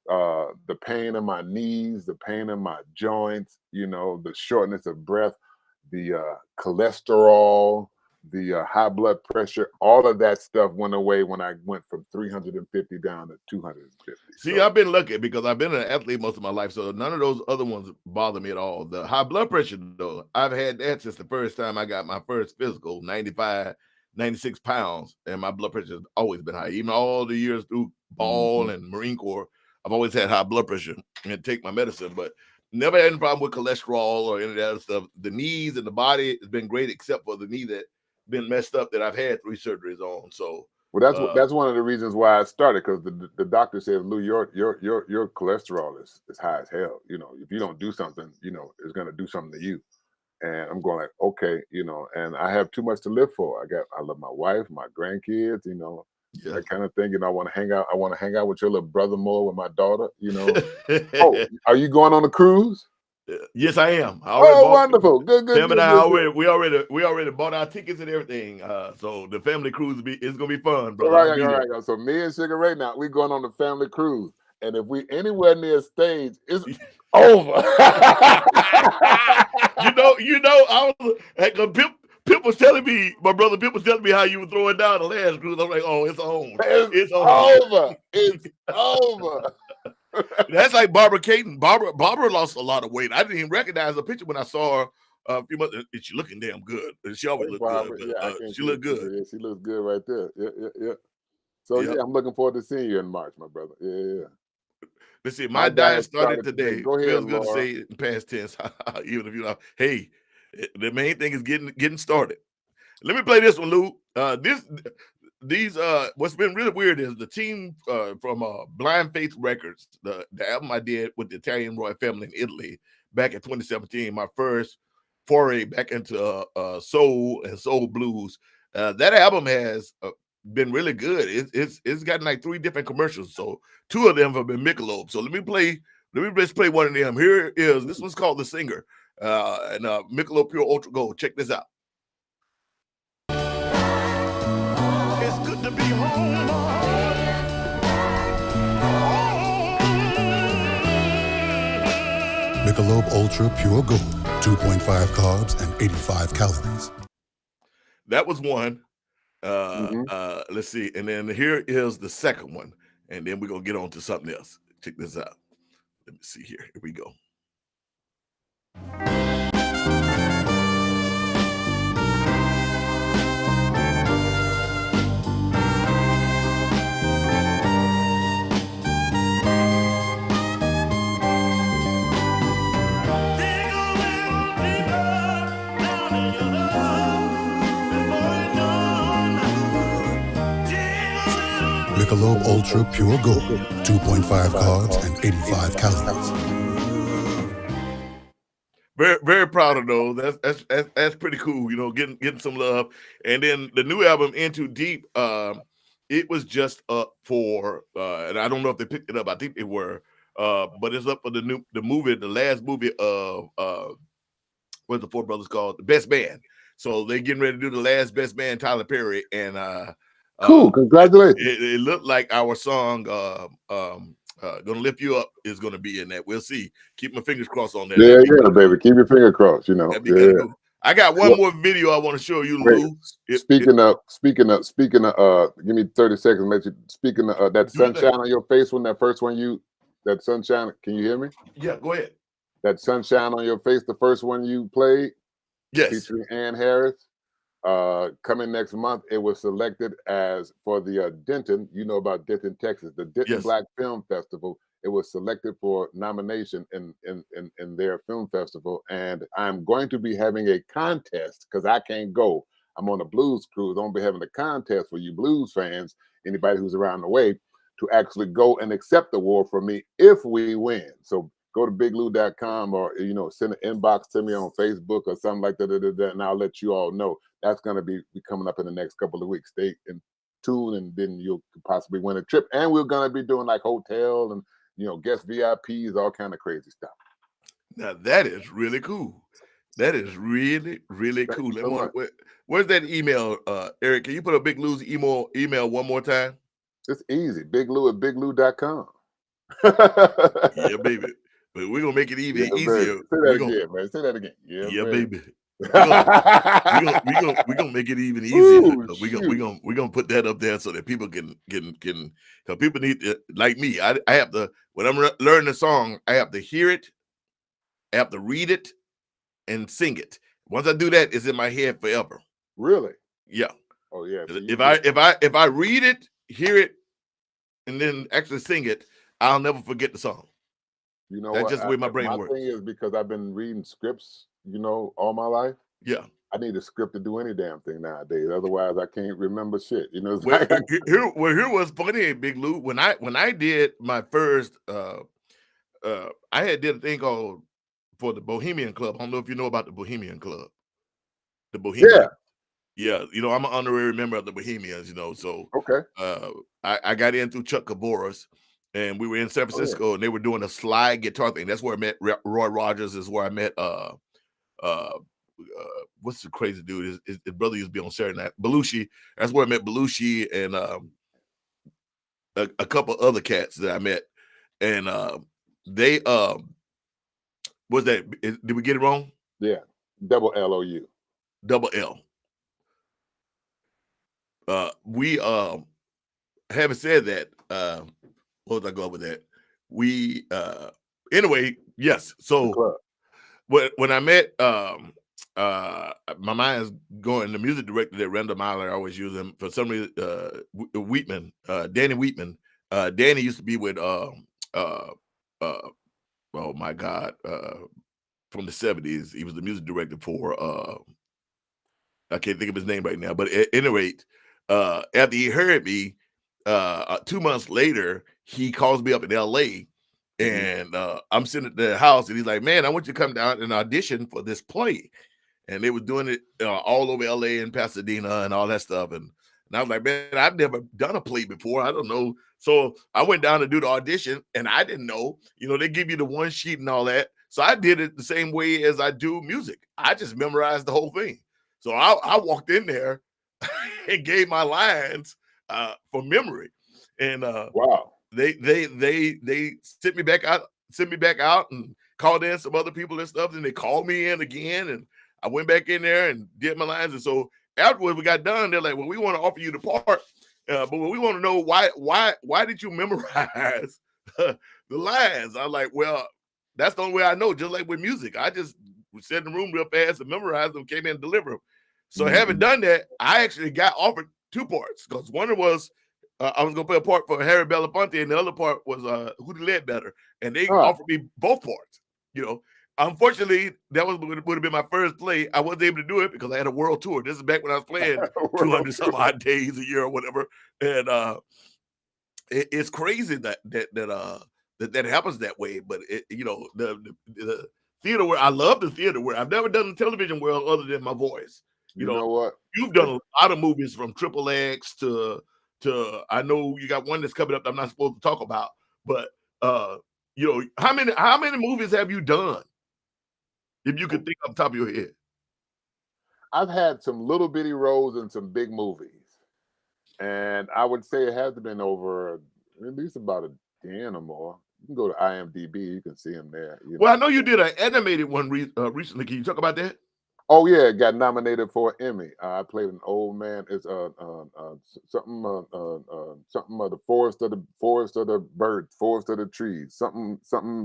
the pain in my knees, the pain in my joints, the shortness of breath, the cholesterol, the high blood pressure, all of that stuff went away when I went from 350 down to 250. See, I've been lucky because I've been an athlete most of my life, so none of those other ones bother me at all. The high blood pressure, though, I've had that since the first time I got my first physical, 95, 96 pounds, and my blood pressure has always been high. Even all the years through ball and Marine Corps, I've always had high blood pressure and take my medicine, but never had any problem with cholesterol or any of that other stuff. The knees and the body has been great, except for the knee that been messed up that I've had 3 surgeries on. So that's one of the reasons why I started, because the doctor said, Lou, your cholesterol is high as hell. If you don't do something, it's gonna do something to you. And I'm going like, okay, and I have too much to live for. I love my wife, my grandkids, that kind of thing. I want to hang out. I want to hang out with your little brother more, with my daughter. Oh, are you going on a cruise? Yes, I am. Wonderful. Good. Sam and I we already bought our tickets and everything. So the family cruise is gonna be fun, brother. All right. So me and Sugaray now, we going on the family cruise. And if we anywhere near stage, it's over. I was like, Pip was telling me, my brother Pip was telling me how you were throwing down the last cruise. I'm like, oh, it's on. It's over. It's over. That's like Barbara Caton. Barbara lost a lot of weight. I didn't even recognize the picture when I saw her a few months. She looking damn good. She always looked good. She looked good. Yeah, she looks good right there. Yeah. So yeah, I'm looking forward to seeing you in March, my brother. Yeah. Let's see. My diet started today. Go ahead, feels good to say it in past tense, even if you know. Hey, the main thing is getting started. Let me play this one, Lou. These what's been really weird is the team from Blind Faith Records, the album I did with the Italian Royal family in Italy back in 2017, my first foray back into soul and soul blues. That album has been really good. It's gotten like 3 different commercials, so 2 of them have been Michelob. So let me just play one of them. Here is this one's called The Singer, and Michelob Pure Ultra Gold. Check this out. It's good to be home, Lord. Michelob Ultra Pure Gold, 2.5 carbs and 85 calories. That was one. Let's see. And then here is the second one. And then we're going to get on to something else. Check this out. Let me see here. Here we go. Dig Michelob Ultra Pure Gold, 2.5 carbs and 85 calories. Very, very proud of those. That's pretty cool. You know, getting some love. And then the new album, Into Deep, it was just up for, and I don't know if they picked it up. I think they were, but it's up for the last movie of what's the Four Brothers called? The Best Man. So they getting ready to do the last Best Man, Tyler Perry, and cool. Congratulations. It looked like our song Gonna Lift You Up is gonna be in that. We'll see. Keep my fingers crossed on that. Yeah, baby. Keep your finger crossed, you know. Cool. I got one more video I want to show you, Lou. Speaking of, give me 30 seconds. Speaking of that sunshine on your face, that first one that sunshine, can you hear me? Yeah, go ahead. That sunshine on your face, the first one you played, yes, featuring Ann Harris. Coming next month, it was selected as for the Denton. You know about Denton, Texas, the Denton Black Film Festival. It was selected for nomination in their film festival, and I'm going to be having a contest because I can't go. I'm on a blues cruise. I'm gonna be having a contest for you blues fans, anybody who's around the way, to actually go and accept the award from me if we win. So go to biglou.com or send an inbox to me on Facebook or something like that, and I'll let you all know. That's going to be coming up in the next couple of weeks. Stay in tune, and then you'll possibly win a trip. And we're going to be doing like hotel and guest VIPs, all kind of crazy stuff. Now that is really cool. That is really, really cool. Where's that email, Eric? Can you put a Big Lou's email one more time? It's easy. biglou@biglou.com. Yeah, baby. But we're gonna make it even easier. Say that again, man. Say that again. Yeah, baby. We're gonna make it even easier. We're gonna put that up there so that people can because people need to, like me. I have to, when I'm learning a song, I have to hear it, I have to read it, and sing it. Once I do that, it's in my head forever. Really? Yeah. Oh yeah. So if I read it, hear it, and then actually sing it, I'll never forget the song. You know, that's just the way my brain works. My thing is because I've been reading scripts, all my life. Yeah. I need a script to do any damn thing nowadays. Otherwise, I can't remember shit. Here was funny, Big Lou. When I did my first, I did a thing called for the Bohemian Club. I don't know if you know about the Bohemian Club. The Bohemian. Yeah. I'm an honorary member of the Bohemians. So okay. I got in through Chuck Caboras. And we were in San Francisco, and they were doing a slide guitar thing. That's where I met Roy Rogers. Is where I met what's the crazy dude? His brother used to be on Saturday Night. Belushi. That's where I met Belushi and a couple other cats that I met. And they was that? Did we get it wrong? Yeah, double LOU. Double L. We having said that. What was I going with that? We anyway, yes. So when I met my mind is going, the music director that Randall Myler, I always use him for some reason, Wheatman, Danny Wheatman. Danny used to be with oh my God, from the 70s. He was the music director for I can't think of his name right now, but at any rate, after he heard me, 2 months later, he calls me up in LA, and I'm sitting at the house, and he's like, "Man, I want you to come down and audition for this play." And they were doing it all over LA and Pasadena and all that stuff. And I was like, "Man, I've never done a play before. I don't know." So I went down to do the audition, and I didn't know. They give you the one sheet and all that. So I did it the same way as I do music. I just memorized the whole thing. So I walked in there and gave my lines from memory. And wow. They sent me back out and called in some other people and stuff. And they called me in again, and I went back in there and did my lines. And so afterwards we got done, they're like, "Well, we want to offer you the part, but we want to know why did you memorize the lines?" I'm like, "Well, that's the only way I know. Just like with music, I just sat in the room real fast and memorized them, came in and delivered them." So having done that, I actually got offered 2 parts, because one was I was gonna play a part for Harry Belafonte, and the other part was Who Led Better, and they offered me both parts. Unfortunately, that would have been my first play. I wasn't able to do it because I had a world tour. This is back when I was playing 200 some odd days a year or whatever, and it's crazy that happens that way. But the theater where I love the theater where I've never done the television world other than my voice. You know what? You've done a lot of movies from Triple X to I know you got one that's coming up that I'm not supposed to talk about, but how many movies have you done? If you could think off the top of your head. I've had some little bitty roles in some big movies. And I would say it has been over at least about a 10 or more. You can go to IMDb, you can see them there. Well, I know you did an animated one recently. Can you talk about that? Oh yeah, it got nominated for an Emmy. I played an old man. It's something of the forest of the birds, forest of the trees, something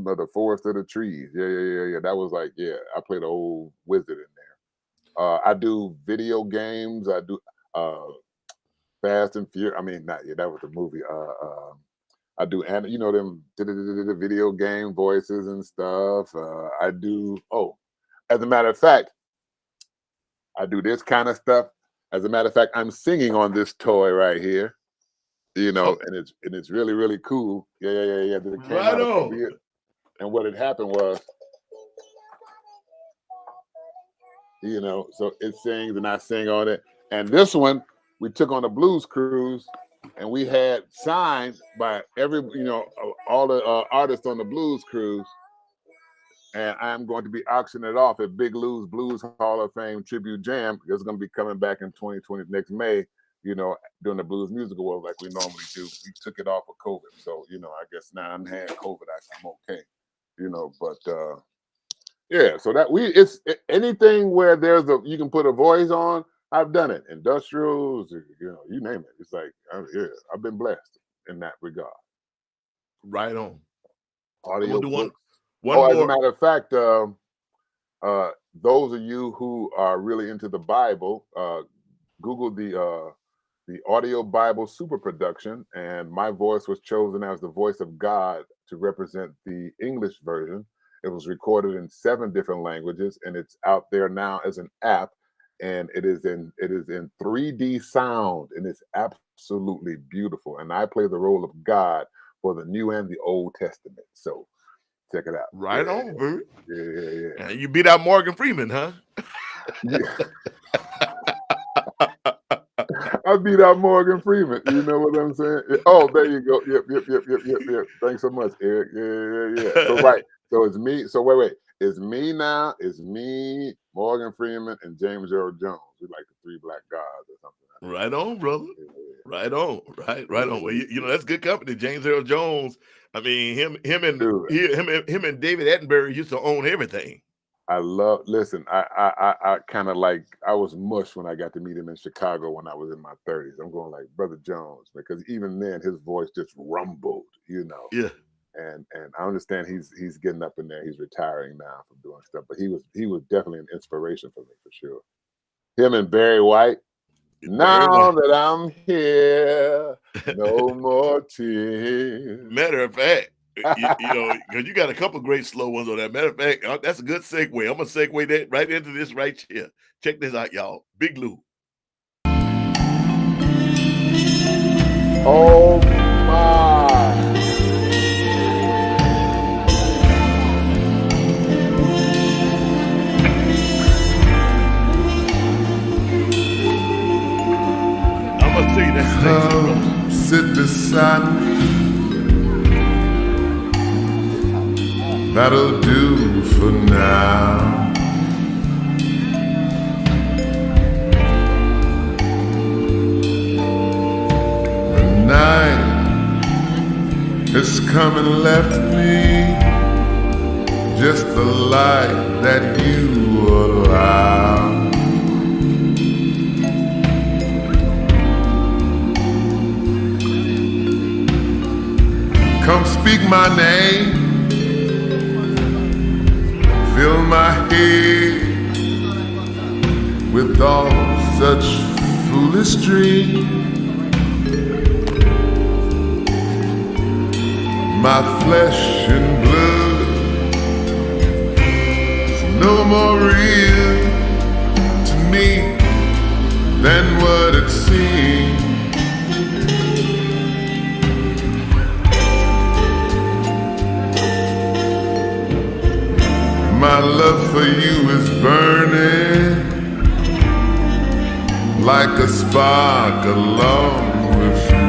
of the forest of the trees. Yeah. That was like, I played an old wizard in there. I do video games. I do Fast and Furious. I mean, not that was the movie. I do, and them the video game voices and stuff. I do. Oh, as a matter of fact, I do this kind of stuff. As a matter of fact, I'm singing on this toy right here. And it's really, really cool. Yeah. Right on. And what had happened was, so it sings and I sing on it. And this one we took on a blues cruise, and we had signed by all the artists on the blues cruise. And I'm going to be auctioning it off at Big Lou's Blues Hall of Fame Tribute Jam. It's going to be coming back in 2020, next May, doing the Blues Music Award like we normally do. We took it off of COVID. So, I guess now I'm had COVID, I'm okay. So that it's anything where you can put a voice on, I've done it. Industrials, you name it. It's like, I've been blessed in that regard. Right on. Audio books. As a matter of fact, those of you who are really into the Bible, Google the audio Bible super production, and my voice was chosen as the voice of God to represent the English version. It was recorded in 7 different languages, and it's out there now as an app, and it is in 3D sound, and it's absolutely beautiful. And I play the role of God for the New and the Old Testament. So check it out. Right on, baby. Yeah. And you beat out Morgan Freeman, huh? I beat out Morgan Freeman. You know what I'm saying? Oh, there you go. Yep. Thanks so much, Eric. Yeah. So right. So it's me. So wait. It's me now. It's me, Morgan Freeman, and James Earl Jones. We like the 3 black gods or something. Right on, brother. Right on. Well, that's good company. James Earl Jones. I mean, him and David Attenborough used to own everything. Listen, I kind of like, I was mush when I got to meet him in Chicago when I was in my 30s. I'm going like, Brother Jones, because even then his voice just rumbled, Yeah. And I understand he's getting up in there. He's retiring now from doing stuff, but he was definitely an inspiration for me for sure. Him and Barry White. Now that I'm here, no more tears. Matter of fact, because you got a couple great slow ones on that. Matter of fact, that's a good segue. I'm gonna segue that right into this right here. Check this out, y'all. Big Llou. Oh my! Come sit beside me. That'll do for now. The night has come and left me just the light that you allow. Come speak my name, fill my head with all such foolish dreams. My flesh and blood is no more real to me than what it seems. my love for you is burning like a spark along with you.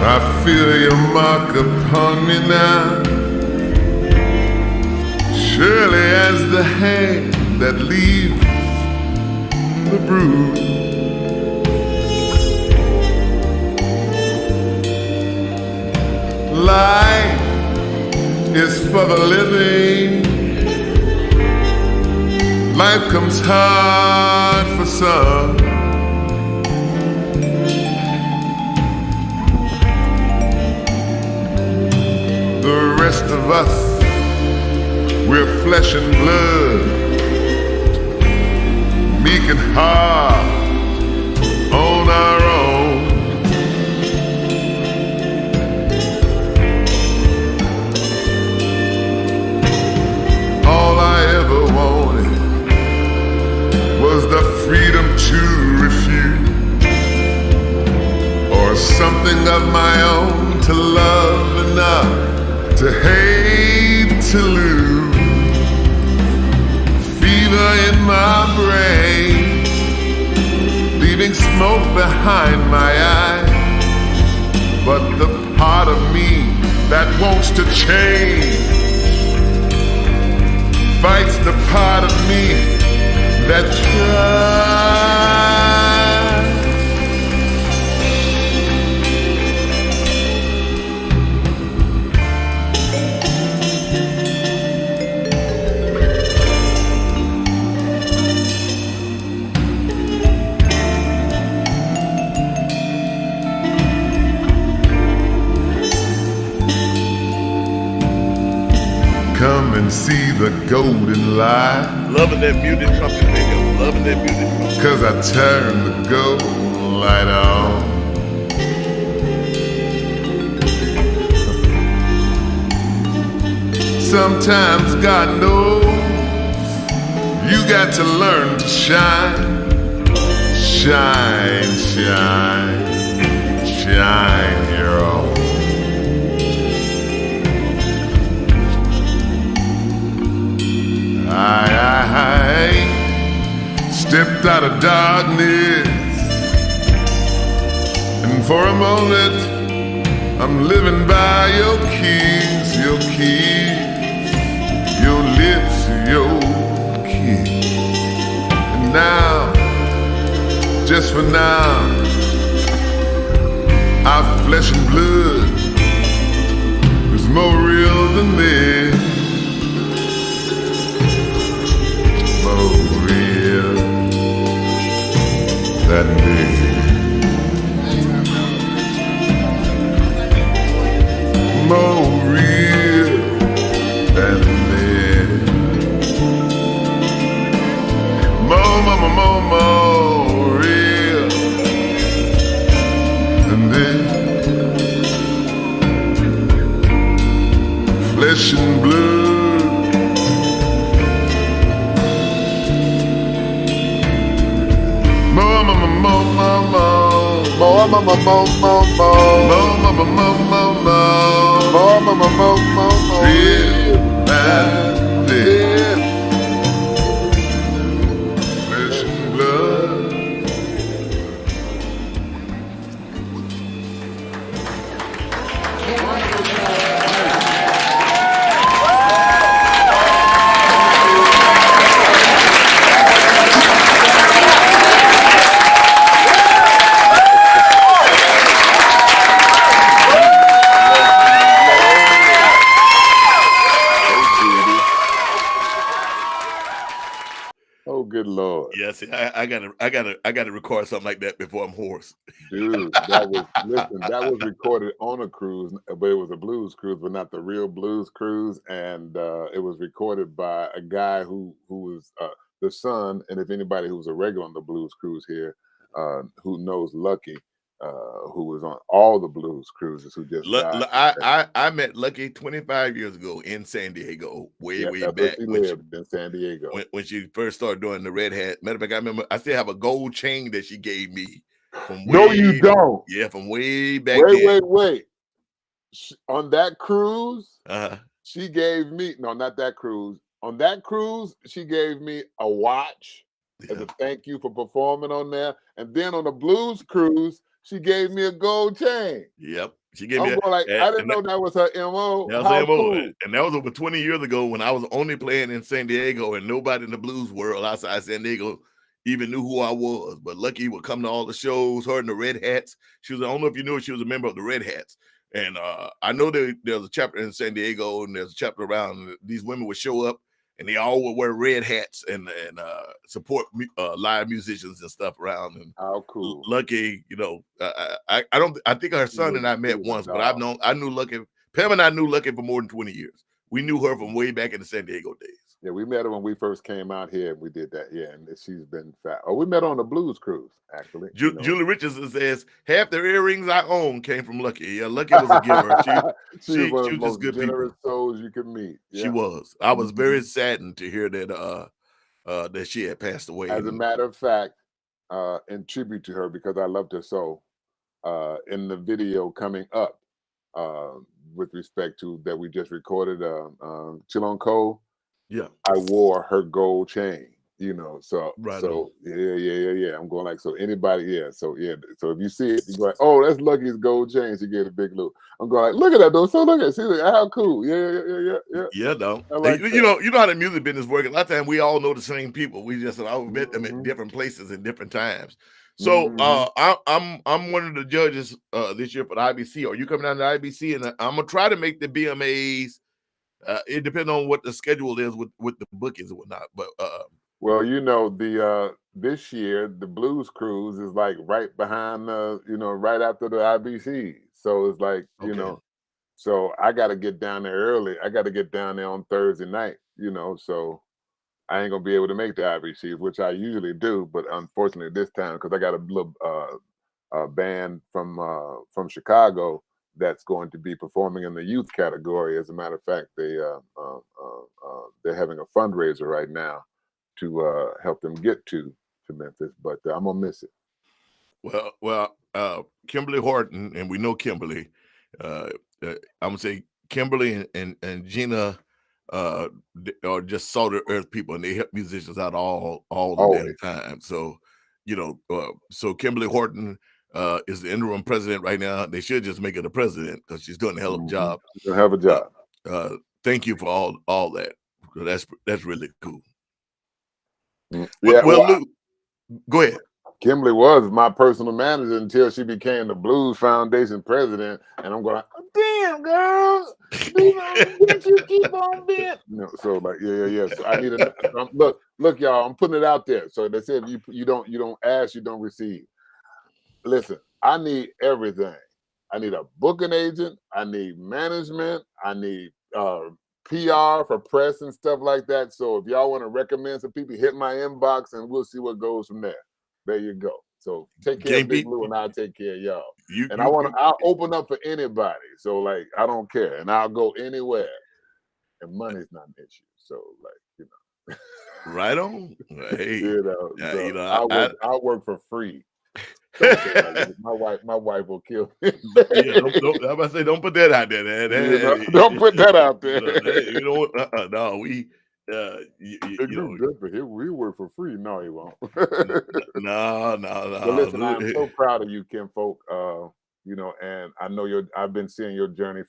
I feel your mark upon me now, surely as the hand that leaves the bruise. Life is for the living. Life comes hard for some. The rest of us, we're flesh and blood, meek and hard on our own. All I ever wanted was the freedom to refuse, or something of my own to love enough to hate to lose. Fever in my brain, leaving smoke behind my eyes. But the part of me that wants to change fights the part of me that tries. Come and see the golden light. Loving that music company, baby. Loving that music company. 'Cause I turn the golden light on. Sometimes God knows you got to learn to shine. Shine, shine, shine your own. I stepped out of darkness, and for a moment I'm living by your keys, your keys, your lips, your keys. And now, just for now, our flesh and blood is more real than this. Real than me. More real than this. More real than this. Flesh and blood. Oh, good Lord. Yeah, see, I gotta record something like that before I'm hoarse. Dude, that was recorded on a cruise, but it was a blues cruise, but not the real blues cruise. And it was recorded by a guy who was the son, and if anybody who's a regular on the blues cruise here, who knows Lucky, who was on all the blues cruises, who just died. I met Lucky 25 years ago in San Diego, way back. She lived in San Diego when she first started doing the red hat. Matter of fact, I remember I still have a gold chain that she gave me From No, you don't. Yeah, from way back then. Wait. On that cruise, Uh-huh. she gave me, no, not that cruise. On that cruise, she gave me a watch as a thank you for performing on there. And then on the blues cruise, she gave me a gold chain. Yep. She gave I'm me going like, I didn't know that was her MO. That was How MO. cool. And that was over 20 years ago when I was only playing in San Diego and nobody in the blues world outside San Diego even knew who I was. But Lucky would come to all the shows, her and the Red Hats. She was, I don't know if you knew, she was a member of the Red Hats. And I know there's a chapter in San Diego and there's a chapter around. These women would show up and they all would wear red hats and support live musicians and stuff around. And how cool. Lucky, you know, I think her son and I met once, but I knew Lucky. Pam and I knew Lucky for more than 20 years. We knew her from way back in the San Diego days. Yeah, we met her when we first came out here. And we did that. Yeah, and she's been fat. Oh, we met her on the blues cruise, actually. Julie Richardson says half the earrings I own came from Lucky. Yeah, Lucky was a giver. She was one of the just most good generous people. souls you could meet. Yeah. She was. I was very saddened to hear that that she had passed away. As a matter of fact, in tribute to her, because I loved her so, in the video coming up, with respect to that we just recorded, Chill on Cole. Yeah, I wore her gold chain, you know. So right so yeah. I'm going like, so anybody, yeah. So yeah, so if you see it, you go like, oh, that's Lucky's gold chain. She gave a Big Lou. I'm going like, look at that though. So look at, see how cool. Yeah. Yeah, though. Like you know how the music business works. A lot of times we all know the same people. We just met them at different places at different times. So I'm one of the judges this year for the IBC. Are you coming down to the IBC? And I'm gonna try to make the BMAs. It depends on what the schedule is with the bookings and whatnot. But well, you know, the this year the blues cruise is like right behind right after the IBC. So it's like, you know, so I got to get down there early. I got to get down there on Thursday night, you know, so I ain't gonna be able to make the IBCs, which I usually do, but unfortunately this time, because I got a little band from Chicago that's going to be performing in the youth category. As a matter of fact, they're having a fundraiser right now to help them get to Memphis, but I'm gonna miss it. Well, Kimberly Horton, and we know Kimberly. I'm gonna say Kimberly and Gina are just salt of earth people, and they help musicians out all the damn time. So, you know, so Kimberly Horton is the interim president right now. They should just make her the president because she's doing a hell of a job. She'll have a job. Thank you for all that. That's really cool. Yeah. Well, Lou, go ahead. Kimberly was my personal manager until she became the Blues Foundation president, and I'm going, damn girls, you keep on being. So like, yeah. So I need a look, y'all. I'm putting it out there. So they said you don't ask, you don't receive. Listen, I need everything. I need a booking agent. I need management. I need PR for press and stuff like that. So if y'all want to recommend some people, hit my inbox and we'll see what goes from there. There you go. So take care of Big Lou and I'll take care of y'all. I'll open up for anybody. So like, I don't care. And I'll go anywhere. And money's not an issue. So like, you know. Right on. Hey, I'll work for free. My wife will kill me. I'm about to say, don't put that out there. Don't put that out there. You know, no, we. Do good for him. We work for free. No, he won't. No. But listen, I'm so proud of you, Kim Folk. You know, and I know I've been seeing your journey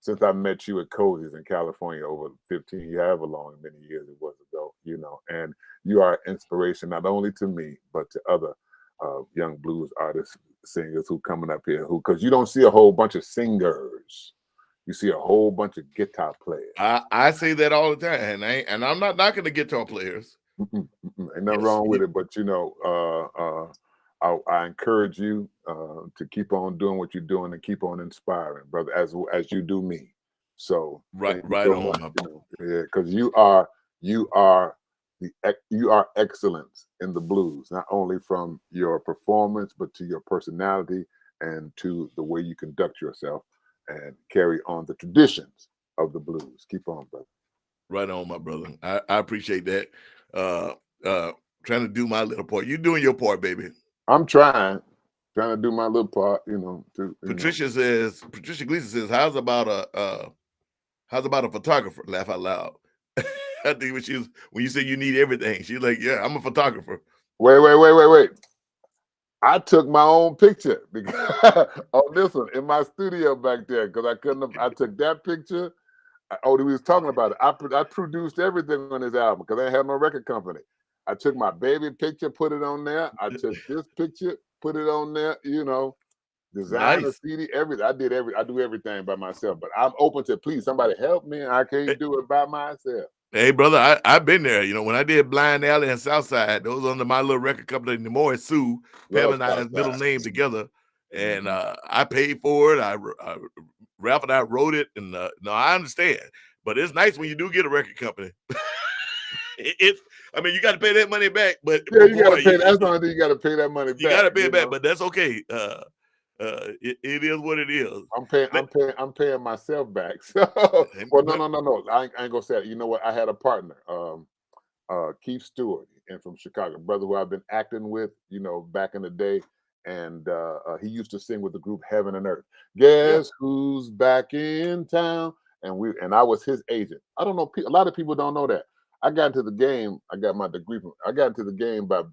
since I met you at Cozy's in California over 15, however long, many years it was ago. You know, and you are inspiration not only to me but to other young blues artists, singers who coming up here. Because you don't see a whole bunch of singers. You see a whole bunch of guitar players. I say that all the time, and I'm not knocking the guitar players. Ain't nothing wrong with it, but you know, I encourage you to keep on doing what you're doing and keep on inspiring, brother, as you do me. So right so on, yeah, because you are excellence in the blues, not only from your performance but to your personality and to the way you conduct yourself and carry on the traditions of the blues. Keep on, brother. Right on, my brother. I appreciate that. Trying to do my little part. You doing your part, baby. I'm trying to do my little part, Patricia Gleason says, how's about a photographer? Laugh out loud. I think when you say you need everything, she's like, yeah, I'm a photographer. Wait. I took my own picture on this one in my studio back there because I took that picture. We was talking about it. I produced everything on this album because I had no record company. I took my baby picture, put it on there. I took this picture, put it on there, design a CD, everything. I do everything by myself, but I'm open to please somebody help me. I can't do it by myself. Hey, brother, I've been there. When I did Blind Alley and Southside, those under my little record company, Nemore Sue, Pam and I's middle name together. And I paid for it. Ralph and I wrote it. And no, I understand. But it's nice when you do get a record company. I mean, you got to pay that money back. But yeah, you got to pay. That's the only thing you got to pay that money back. You got to pay it back, but that's okay. It is what it is. I'm paying myself back. So, well, no. I ain't gonna say it. You know what? I had a partner, Keith Stewart, and from Chicago, brother who I've been acting with, back in the day, and he used to sing with the group Heaven and Earth. Guess who's back in town? And I was his agent. I don't know. A lot of people don't know that. I got into the game. I got my degree I got into the game by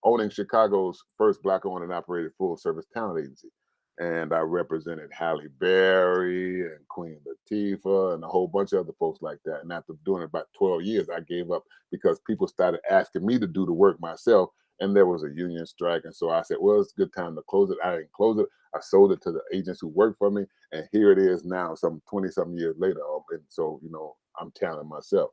owning Chicago's first Black-owned and operated full-service talent agency. And I represented Halle Berry and Queen Latifah and a whole bunch of other folks like that. And after doing it about 12 years, I gave up because people started asking me to do the work myself. And there was a union strike. And so I said, well, it's a good time to close it. I didn't close it. I sold it to the agents who worked for me. And here it is now, some 20-something years later. And so, I'm telling myself.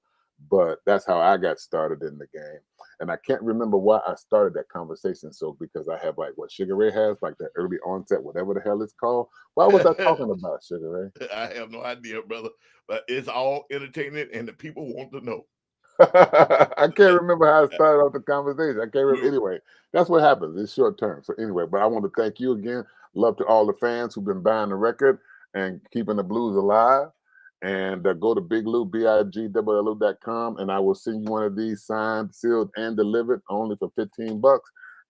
But that's how I got started in the game. And I can't remember why I started that conversation. So because I have like what Sugaray has, like the early onset, whatever the hell it's called. Why was I talking about Sugaray? I have no idea, brother. But it's all entertainment and the people want to know. I can't remember how I started off the conversation. I can't remember. Anyway, that's what happens. It's short term. So anyway, but I want to thank you again. Love to all the fans who've been buying the record and keeping the blues alive. And go to Big Llou, BIGLLU.com, and I will send you one of these signed, sealed, and delivered only for $15.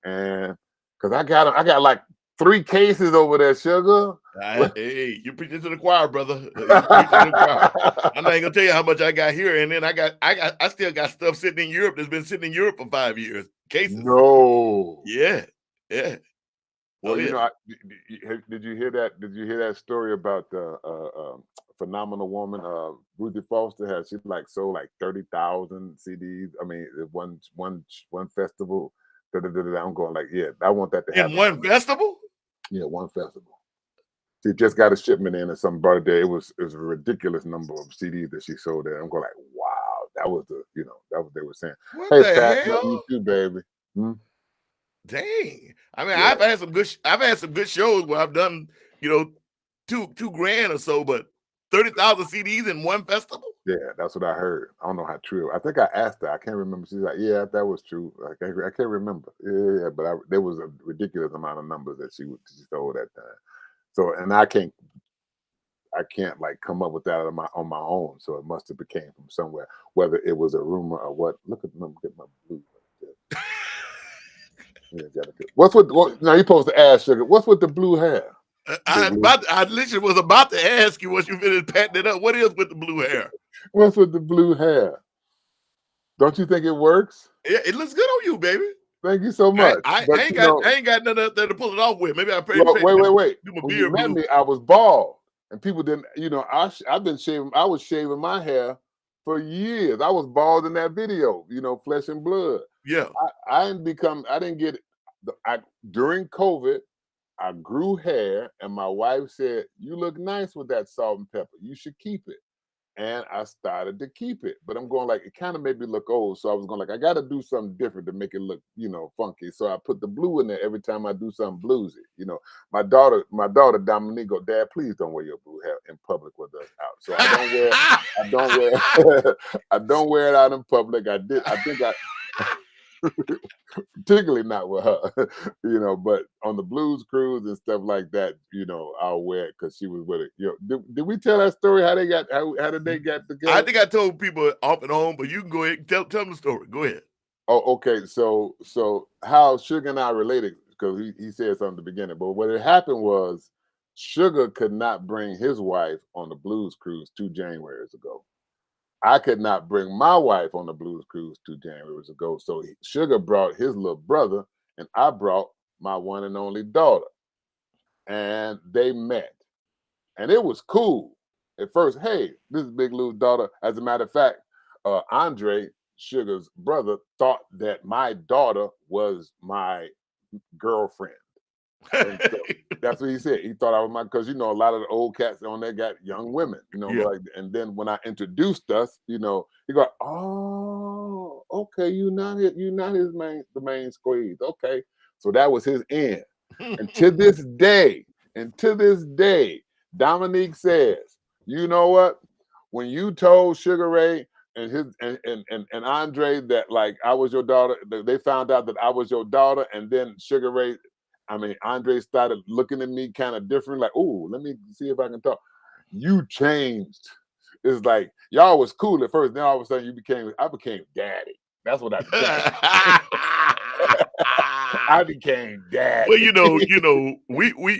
And because I got like 3 cases over there, Sugar. Hey, you preaching to the choir, brother. You preaching to the choir. I'm not gonna tell you how much I got here, and then I still got stuff sitting in Europe that's been sitting in Europe for 5 years. Cases. No. Yeah. Well, did you hear that? Did you hear that story about the phenomenal woman, Ruthie Foster? She sold like 30,000 CDs. I mean, one festival. I'm going like, yeah, I want that to happen. In one festival? Yeah, one festival. She just got a shipment in and something brought it there. It was a ridiculous number of CDs that she sold there. I'm going like, wow, that was that what they were saying. What hey, the Pat, hell? You too, baby. Dang. I mean, I've had some good shows where I've done, $2 grand or so, but 30,000 CDs in one festival? Yeah, that's what I heard. I don't know how true. I think I asked her. I can't remember. She's like, yeah, that was true. I can't remember. Yeah, but there was a ridiculous amount of numbers that she sold that time. So, and I can't like come up with that on my own. So it must have became from somewhere, whether it was a rumor or what. Look at my blue. What's with? Now you're supposed to ask, Sugar. What's with the blue hair? I literally was about to ask you once you finished patting it up. What is with the blue hair? What's with the blue hair? Don't you think it works? Yeah, it looks good on you, baby. Thank you so much. I ain't got nothing up there to pull it off with. Maybe I pray. Wait. When you met me, I was bald, and people didn't. I've been shaving. I was shaving my hair for years. I was bald in that video. Flesh and blood. Yeah. During COVID, I grew hair, and my wife said, "You look nice with that salt and pepper. You should keep it." And I started to keep it, but I'm going like, it kind of made me look old. So I was going like, I got to do something different to make it look, funky. So I put the blue in there every time I do something bluesy. My daughter Dominique go, Dad, please don't wear your blue hair in public with us out. So I don't wear it out in public. Particularly not with her, but on the blues cruise and stuff like that, I'll wear it because she was with it. Did we tell that story? How did they get together? I think I told people off and on, but you can go ahead and tell them the story. Go ahead. Oh, okay. So how Sugar and I related, because he said something at the beginning, but what had happened was Sugar could not bring his wife on the blues cruise 2 Januaries ago. I could not bring my wife on the blues cruise 2 Januaries ago. So Sugar brought his little brother, and I brought my one and only daughter. And they met. And it was cool. At first, hey, this is Big Lou's daughter. As a matter of fact, Andre, Sugar's brother, thought that my daughter was my girlfriend. And so that's what he said. He thought I was because a lot of the old cats on there got young women, like. And then when I introduced us, he go, oh, okay, you're not the main squeeze, okay. So that was his end. And to this day, Dominique says, you know what? When you told Sugaray and his and Andre that like I was your daughter, they found out that I was your daughter, and then Andre started looking at me kind of different, like, oh, let me see if I can talk. You changed. It's like y'all was cool at first, then all of a sudden I became daddy. That's what I became. I became daddy. Well,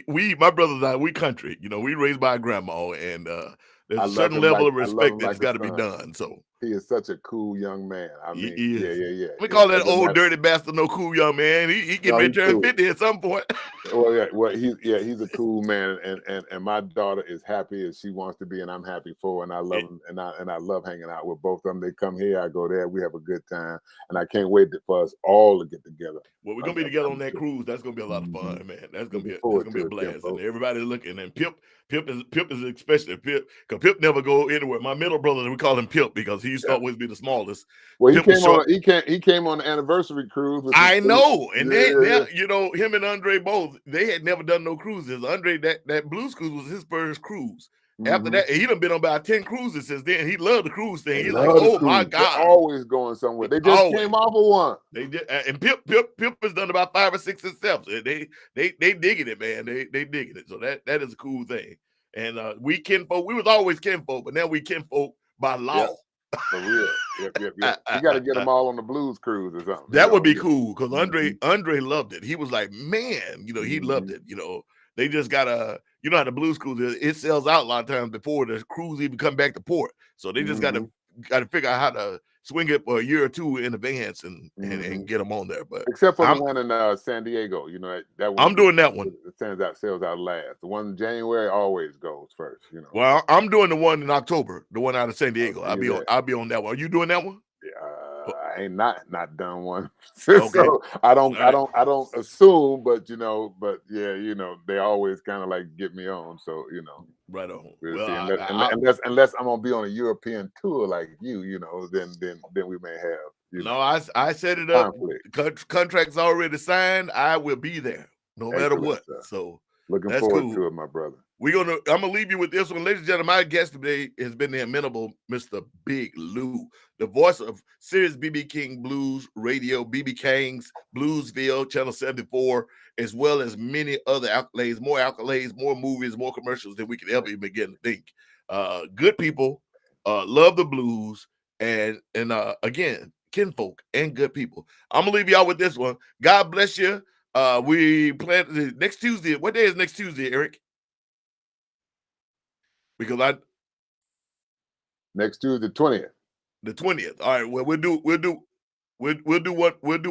we my brothers and I, we country. We raised by a grandma, and there's a certain level of respect that's got to be done. So he is such a cool young man. I mean, yeah. We call that old dirty bastard no cool young man. He getting ready to turn 50 at some point. He's a cool man, and my daughter is happy as she wants to be, and I'm happy for her, and I love him, and I love hanging out with both of them. They come here, I go there, we have a good time, and I can't wait for us all to get together. Well, we're gonna be together on that cruise. That's gonna be a lot of fun, man. That's gonna be a blast, and everybody's looking. And Pip is especially Pip, because Pip never go anywhere. My middle brother, we call him Pip because he used to always be the smallest. Well, he came on the anniversary cruise. I know, and they him and Andre both, they had never done no cruises. Andre, that blues cruise was his first cruise. After that, he done been on about 10 cruises since then. He loved the cruise thing. He's like, oh my God. They're always going somewhere. They just came off of one. They did, and Pip has done about 5 or 6 himself. They digging it, man. They digging it. So that is a cool thing. And we kinfolk. We was always kinfolk, but now we kinfolk by law. Yep. For real. Yep. You got to get them all on the blues cruise or something. That would be cool because Andre loved it. He was like, man, he loved it. They just gotta, how the blues cruise is, it sells out a lot of times before the cruise even come back to port. So they just gotta figure out how to swing it for a year or two in advance and get them on there. But except for the one in San Diego, that one. I'm doing that one. It sells out last. The one in January always goes first. Well, I'm doing the one in October, the one out of San Diego. I'll be on that one. Are you doing that one? Yeah, I ain't not done one. So I don't assume, but they always kind of like get me on. So right on. Well, unless I'm gonna be on a European tour like then we may have. No, I set it up. Contracts already signed. I will be there no matter what. So looking forward to it, my brother. I'm gonna leave you with this one, ladies and gentlemen. My guest today has been the inimitable Mr. Big Llou, the voice of Sirius BB King Blues Radio, BB King's Bluesville, Channel 74, as well as many other accolades, more movies, more commercials than we could ever even begin to think. Good people, love the blues, and again, kinfolk and good people. I'm gonna leave y'all with this one. God bless you. We plan next Tuesday. What day is next Tuesday, Eric? Because next Tuesday, 20th. The 20th. All right. Well, we'll do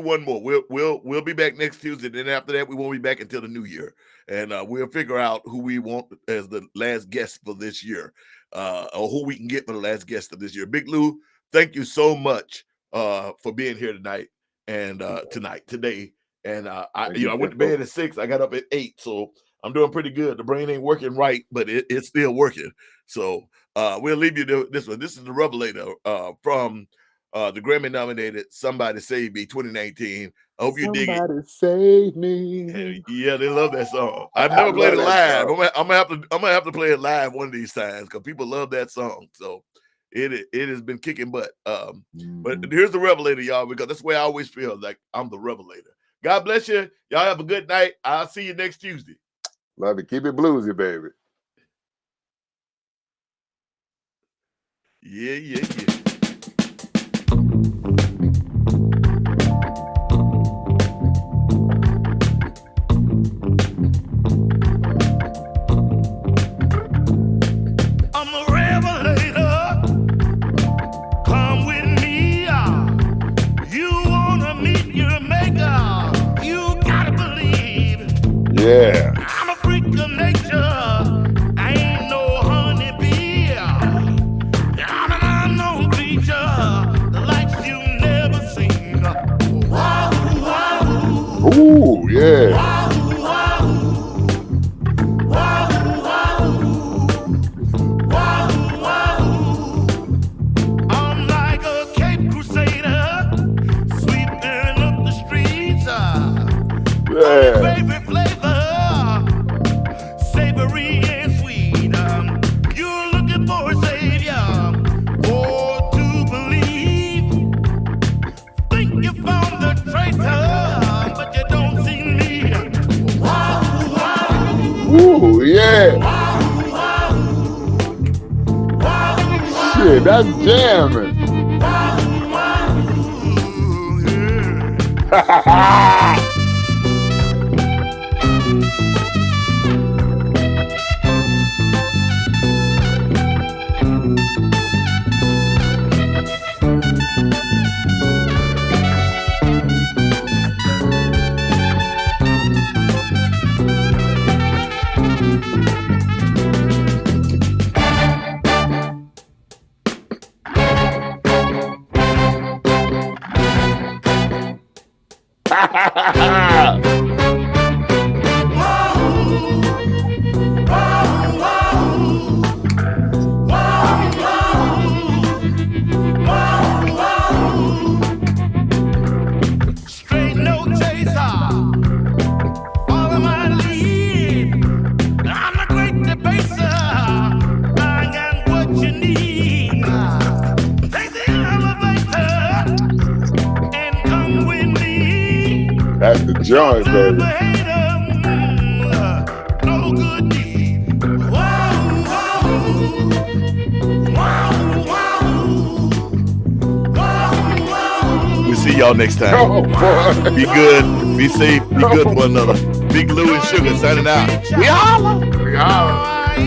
one more. We'll be back next Tuesday. Then after that, we won't be back until the new year, and we'll figure out who we want as the last guest for this year, or who we can get for the last guest of this year. Big Llou, thank you so much for being here tonight and today. And I went to bed at 6. I got up at 8, so I'm doing pretty good. The brain ain't working right, but it's still working. So we'll leave you this one. This is the Revelator from the Grammy-nominated "Somebody Save Me" 2019. I hope you dig it. Somebody save me. Yeah, they love that song. I've never played it live. I'm gonna have to play it live one of these times because people love that song. So it has been kicking butt. But here's the Revelator, y'all, because that's the way I always feel like I'm the Revelator. God bless you. Y'all have a good night. I'll see you next Tuesday. Love it. Keep it bluesy, baby. Yeah. yeah. I'm like a Cape Crusader, sweeping up the streets. Yeah. Favorite flavor, savory and sweet. You're looking for a savior, or to believe. Think you found the traitor, but you don't see me. Ooh, yeah. Shit, that's jamming. Straight no chaser, all of my lead. I'm the great debaser, I got what you need. Take the elevator and come with me. That's the joint, baby. No good deed. We'll see y'all next time. Oh, boy. Be good, be safe, be good to one another. Big Llou and Sugar signing out. We holla. We holla.